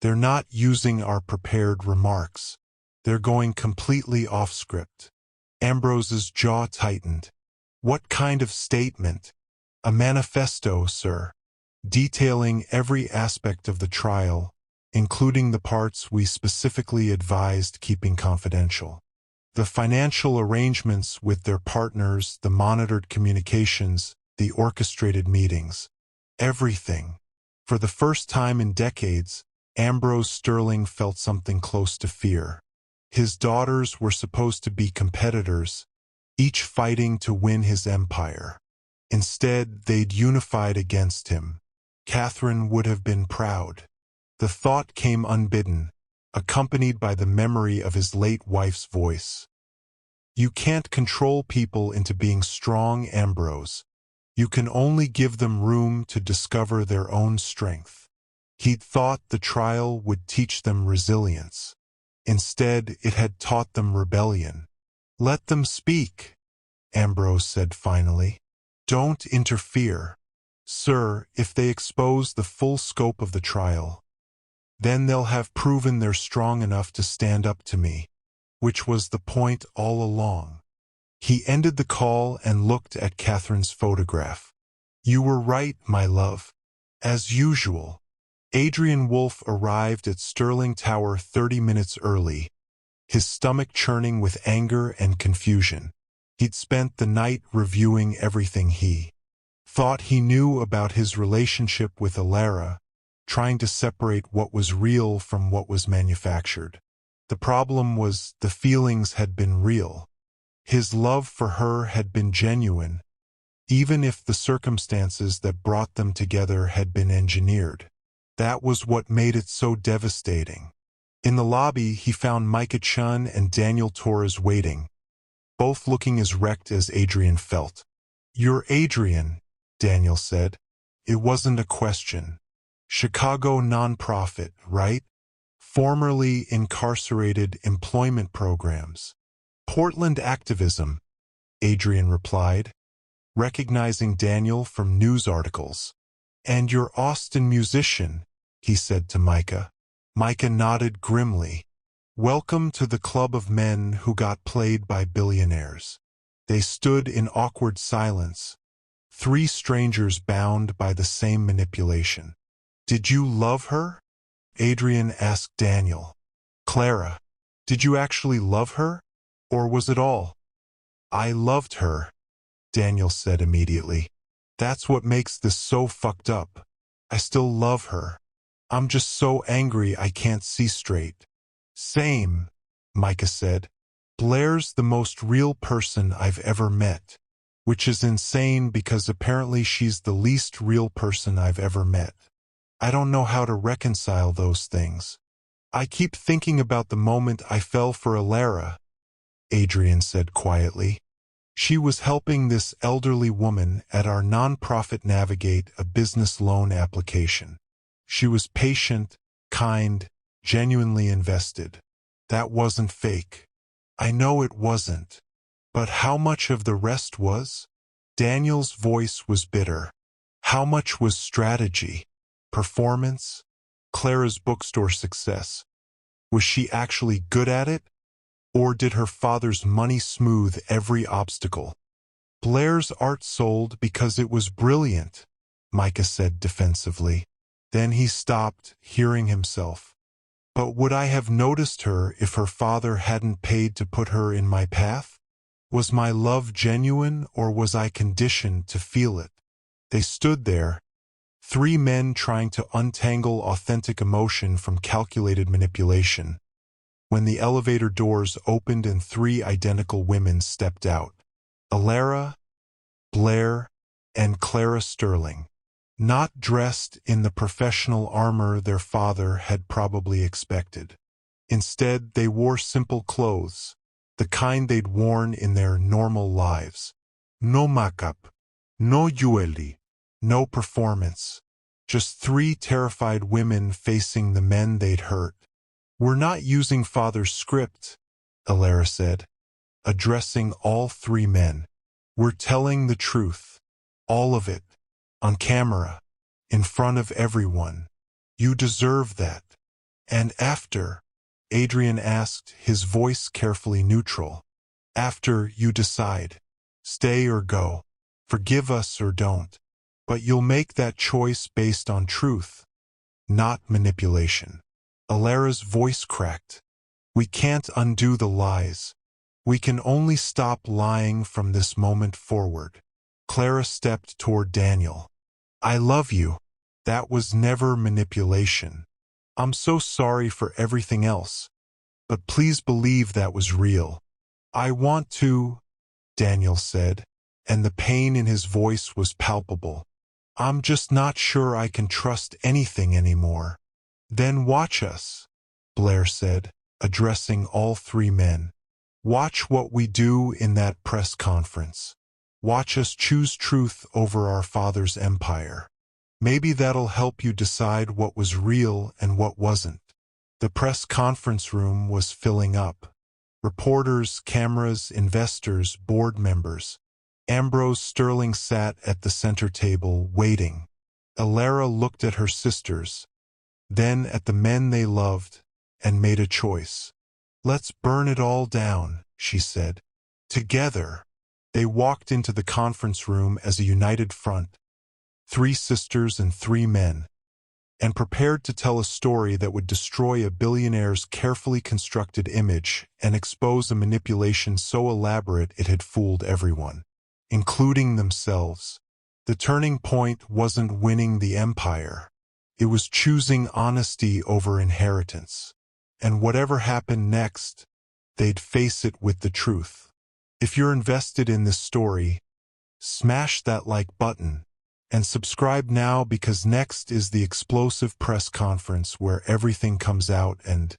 They're not using our prepared remarks. They're going completely off script. Ambrose's jaw tightened. What kind of statement? A manifesto, sir. Detailing every aspect of the trial, including the parts we specifically advised keeping confidential. The financial arrangements with their partners, the monitored communications, the orchestrated meetings. Everything. For the first time in decades, Ambrose Sterling felt something close to fear. His daughters were supposed to be competitors, each fighting to win his empire. Instead, they'd unified against him. Catherine would have been proud. The thought came unbidden, accompanied by the memory of his late wife's voice. You can't control people into being strong, Ambrose. You can only give them room to discover their own strength. He'd thought the trial would teach them resilience. Instead, it had taught them rebellion. Let them speak, Ambrose said finally. Don't interfere. Sir, if they expose the full scope of the trial, then they'll have proven they're strong enough to stand up to me, which was the point all along. He ended the call and looked at Catherine's photograph. You were right, my love. As usual. Adrian Wolfe arrived at Sterling Tower 30 minutes early, his stomach churning with anger and confusion. He'd spent the night reviewing everything he thought he knew about his relationship with Alara, trying to separate what was real from what was manufactured. The problem was the feelings had been real. His love for her had been genuine, even if the circumstances that brought them together had been engineered. That was what made it so devastating. In the lobby, he found Micah Chun and Daniel Torres waiting, both looking as wrecked as Adrian felt. You're Adrian, Daniel said. It wasn't a question. Chicago nonprofit, right? Formerly incarcerated employment programs. Portland activism, Adrian replied, recognizing Daniel from news articles. And you're Austin musician, he said to Micah. Micah nodded grimly. Welcome to the club of men who got played by billionaires. They stood in awkward silence, three strangers bound by the same manipulation. Did you love her? Adrian asked Daniel. Clara, did you actually love her? Or was it all? I loved her, Daniel said immediately. That's what makes this so fucked up. I still love her. I'm just so angry I can't see straight. Same, Micah said. Blair's the most real person I've ever met, which is insane because apparently she's the least real person I've ever met. I don't know how to reconcile those things. I keep thinking about the moment I fell for Alara, Adrian said quietly. She was helping this elderly woman at our nonprofit navigate a business loan application. She was patient, kind, genuinely invested. That wasn't fake. I know it wasn't. But how much of the rest was? Daniel's voice was bitter. How much was strategy? Performance? Clara's bookstore success? Was she actually good at it? Or did her father's money smooth every obstacle? Blair's art sold because it was brilliant, Micah said defensively. Then he stopped, hearing himself. But would I have noticed her if her father hadn't paid to put her in my path? Was my love genuine, or was I conditioned to feel it? They stood there, three men trying to untangle authentic emotion from calculated manipulation, when the elevator doors opened and three identical women stepped out. Alara, Blair, and Clara Sterling. Not dressed in the professional armor their father had probably expected. Instead, they wore simple clothes, the kind they'd worn in their normal lives. No makeup, no jewelry, no performance. Just three terrified women facing the men they'd hurt. We're not using Father's script, Alara said, addressing all three men. We're telling the truth, all of it, on camera, in front of everyone. You deserve that. And after, Adrian asked, his voice carefully neutral. After you decide, stay or go, forgive us or don't. But you'll make that choice based on truth, not manipulation. Alara's voice cracked. We can't undo the lies. We can only stop lying from this moment forward. Clara stepped toward Daniel. I love you. That was never manipulation. I'm so sorry for everything else. But please believe that was real. I want to, Daniel said, and the pain in his voice was palpable. I'm just not sure I can trust anything anymore. Then watch us, Blair said, addressing all three men. Watch what we do in that press conference. Watch us choose truth over our father's empire. Maybe that'll help you decide what was real and what wasn't. The press conference room was filling up. Reporters, cameras, investors, board members. Ambrose Sterling sat at the center table, waiting. Alara looked at her sisters, then at the men they loved, and made a choice. Let's burn it all down, she said. Together. They walked into the conference room as a united front, three sisters and three men, and prepared to tell a story that would destroy a billionaire's carefully constructed image and expose a manipulation so elaborate it had fooled everyone, including themselves. The turning point wasn't winning the empire. It was choosing honesty over inheritance. And whatever happened next, they'd face it with the truth. If you're invested in this story, smash that like button and subscribe now, because next is the explosive press conference where everything comes out and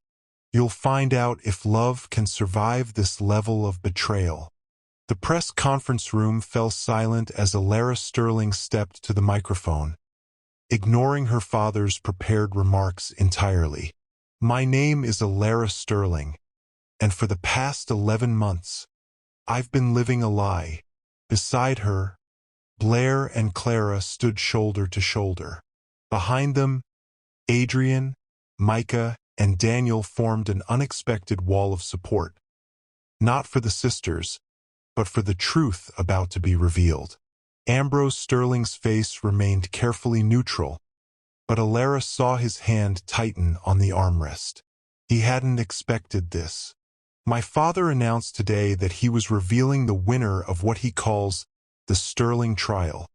you'll find out if love can survive this level of betrayal. The press conference room fell silent as Alara Sterling stepped to the microphone, ignoring her father's prepared remarks entirely. My name is Alara Sterling, and for the past 11 months, I've been living a lie. Beside her, Blair and Clara stood shoulder to shoulder. Behind them, Adrian, Micah, and Daniel formed an unexpected wall of support. Not for the sisters, but for the truth about to be revealed. Ambrose Sterling's face remained carefully neutral, but Alara saw his hand tighten on the armrest. He hadn't expected this. My father announced today that he was revealing the winner of what he calls the Sterling trial,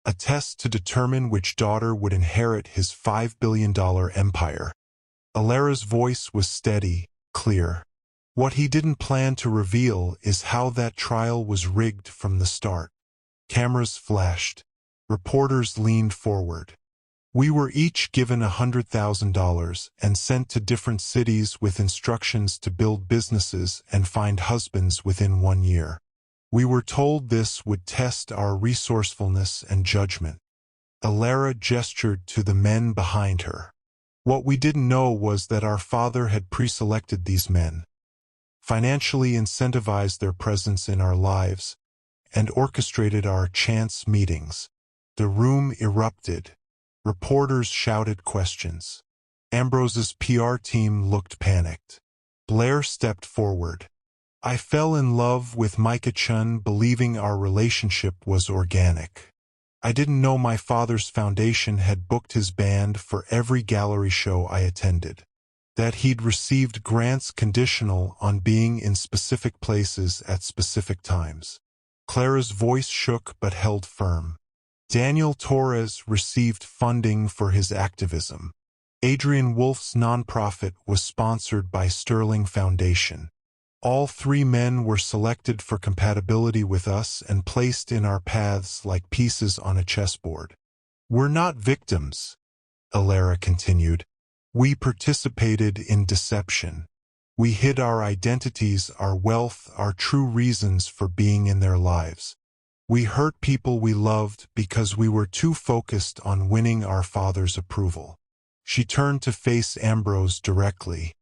a test to determine which daughter would inherit his $5 billion empire. Alara's voice was steady, clear. What he didn't plan to reveal is how that trial was rigged from the start. Cameras flashed. Reporters leaned forward. We were each given $100,000 and sent to different cities with instructions to build businesses and find husbands within 1 year. We were told this would test our resourcefulness and judgment. Alara gestured to the men behind her. What we didn't know was that our father had pre-selected these men, financially incentivized their presence in our lives, and orchestrated our chance meetings. The room erupted. Reporters shouted questions. Ambrose's PR team looked panicked. Blair stepped forward. I fell in love with Micah Chun, believing our relationship was organic. I didn't know my father's foundation had booked his band for every gallery show I attended, that he'd received grants conditional on being in specific places at specific times. Clara's voice shook but held firm. Daniel Torres received funding for his activism. Adrian Wolf's nonprofit was sponsored by Sterling Foundation. All 3 men were selected for compatibility with us and placed in our paths like pieces on a chessboard. We're not victims, Alara continued. We participated in deception. We hid our identities, our wealth, our true reasons for being in their lives. We hurt people we loved because we were too focused on winning our father's approval. She turned to face Ambrose directly.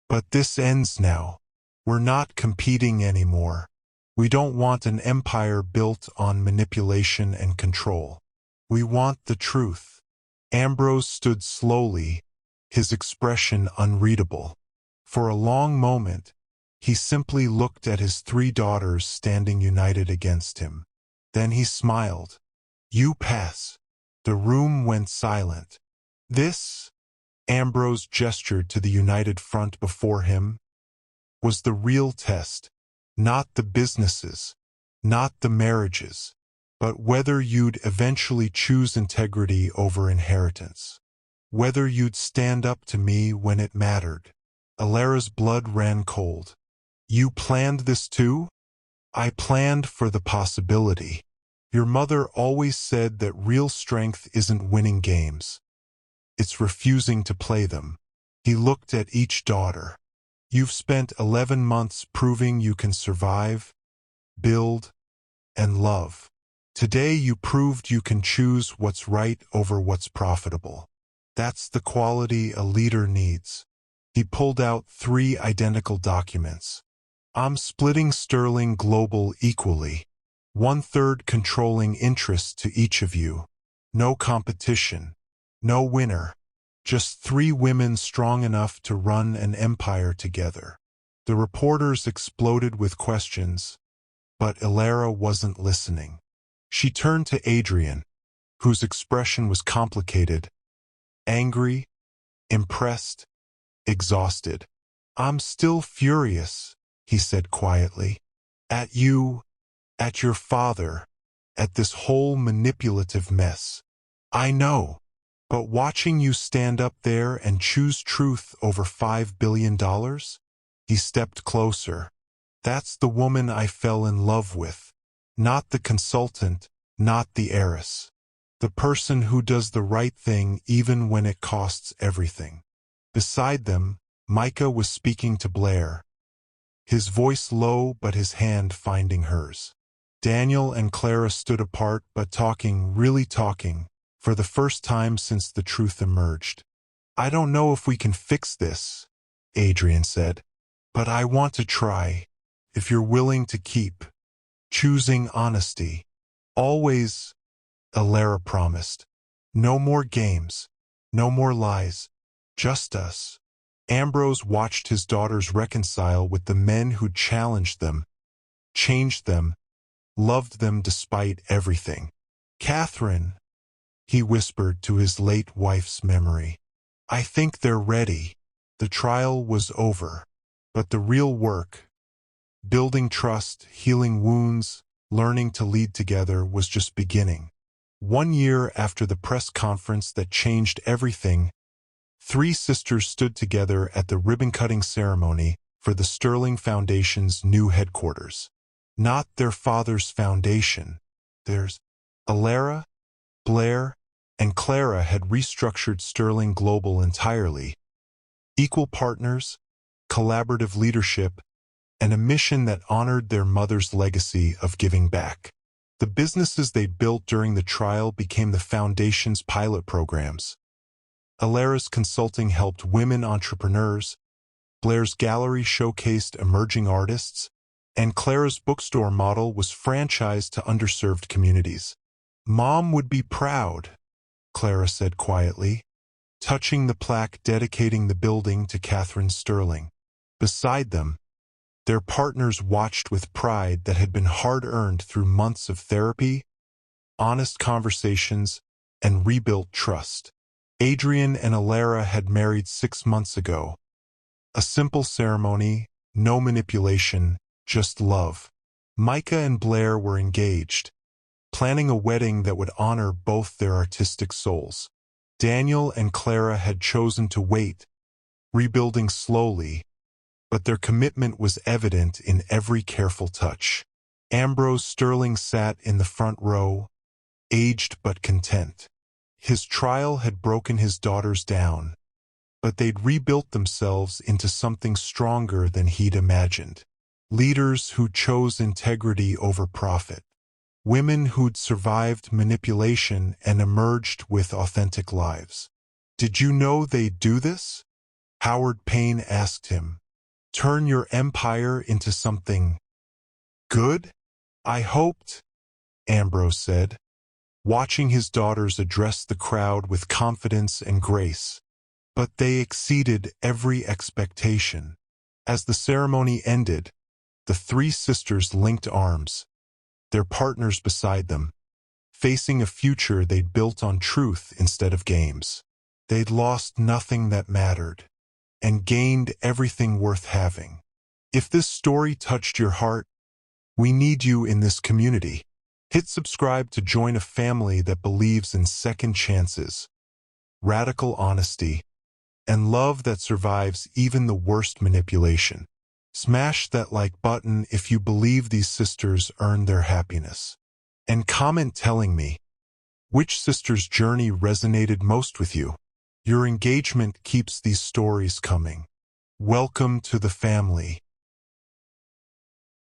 But this ends now. We're not competing anymore. We don't want an empire built on manipulation and control. We want the truth. Ambrose stood slowly, his expression unreadable. For a long moment, he simply looked at his 3 daughters standing united against him. Then he smiled. You pass. The room went silent. This, Ambrose gestured to the united front before him, was the real test. Not the businesses, not the marriages, but whether you'd eventually choose integrity over inheritance. Whether you'd stand up to me when it mattered. Alara's blood ran cold. You planned this too? I planned for the possibility. Your mother always said that real strength isn't winning games. It's refusing to play them. He looked at each daughter. You've spent 11 months proving you can survive, build, and love. Today you proved you can choose what's right over what's profitable. That's the quality a leader needs. He pulled out 3 identical documents. I'm splitting Sterling Global equally. 1/3 controlling interest to each of you. No competition. No winner. Just 3 women strong enough to run an empire together. The reporters exploded with questions, but Alara wasn't listening. She turned to Adrian, whose expression was complicated. Angry, impressed, exhausted. I'm still furious, he said quietly. At you, at your father, at this whole manipulative mess. I know, but watching you stand up there and choose truth over $5 billion? He stepped closer. That's the woman I fell in love with. Not the consultant, not the heiress. The person who does the right thing even when it costs everything. Beside them, Micah was speaking to Blair, his voice low but his hand finding hers. Daniel and Clara stood apart but talking, really talking, for the first time since the truth emerged. I don't know if we can fix this, Adrian said, but I want to try, if you're willing to keep choosing honesty. Always, Alara promised. No more games, no more lies, just us. Ambrose watched his daughters reconcile with the men who challenged them, changed them, loved them despite everything. Catherine, he whispered to his late wife's memory. I think they're ready. The trial was over, but the real work, building trust, healing wounds, learning to lead together, was just beginning. 1 year after the press conference that changed everything, 3 sisters stood together at the ribbon-cutting ceremony, for the Sterling Foundation's new headquarters. Not their father's foundation. Theirs. Alara, Blair, and Clara had restructured Sterling Global entirely. Equal partners, collaborative leadership, and a mission that honored their mother's legacy of giving back. The businesses they built during the trial became the Foundation's pilot programs. Alara's consulting helped women entrepreneurs, Blair's gallery showcased emerging artists, and Clara's bookstore model was franchised to underserved communities. "Mom would be proud," Clara said quietly, touching the plaque dedicating the building to Catherine Sterling. Beside them, their partners watched with pride that had been hard-earned through months of therapy, honest conversations, and rebuilt trust. Adrian and Alara had married 6 months ago. A simple ceremony, no manipulation, just love. Micah and Blair were engaged, planning a wedding that would honor both their artistic souls. Daniel and Clara had chosen to wait, rebuilding slowly, but their commitment was evident in every careful touch. Ambrose Sterling sat in the front row, aged but content. His trial had broken his daughters down, but they'd rebuilt themselves into something stronger than he'd imagined. Leaders who chose integrity over profit. Women who'd survived manipulation and emerged with authentic lives. "Did you know they'd do this?" Howard Payne asked him. "Turn your empire into something good?" "I hoped," Ambrose said, watching his daughters address the crowd with confidence and grace. But they exceeded every expectation. As the ceremony ended, the 3 sisters linked arms, their partners beside them, facing a future they'd built on truth instead of games. They'd lost nothing that mattered, and gained everything worth having. If this story touched your heart, we need you in this community. Hit subscribe to join a family that believes in second chances, radical honesty, and love that survives even the worst manipulation. Smash that like button if you believe these sisters earned their happiness. And comment telling me which sister's journey resonated most with you. Your engagement keeps these stories coming. Welcome to the family.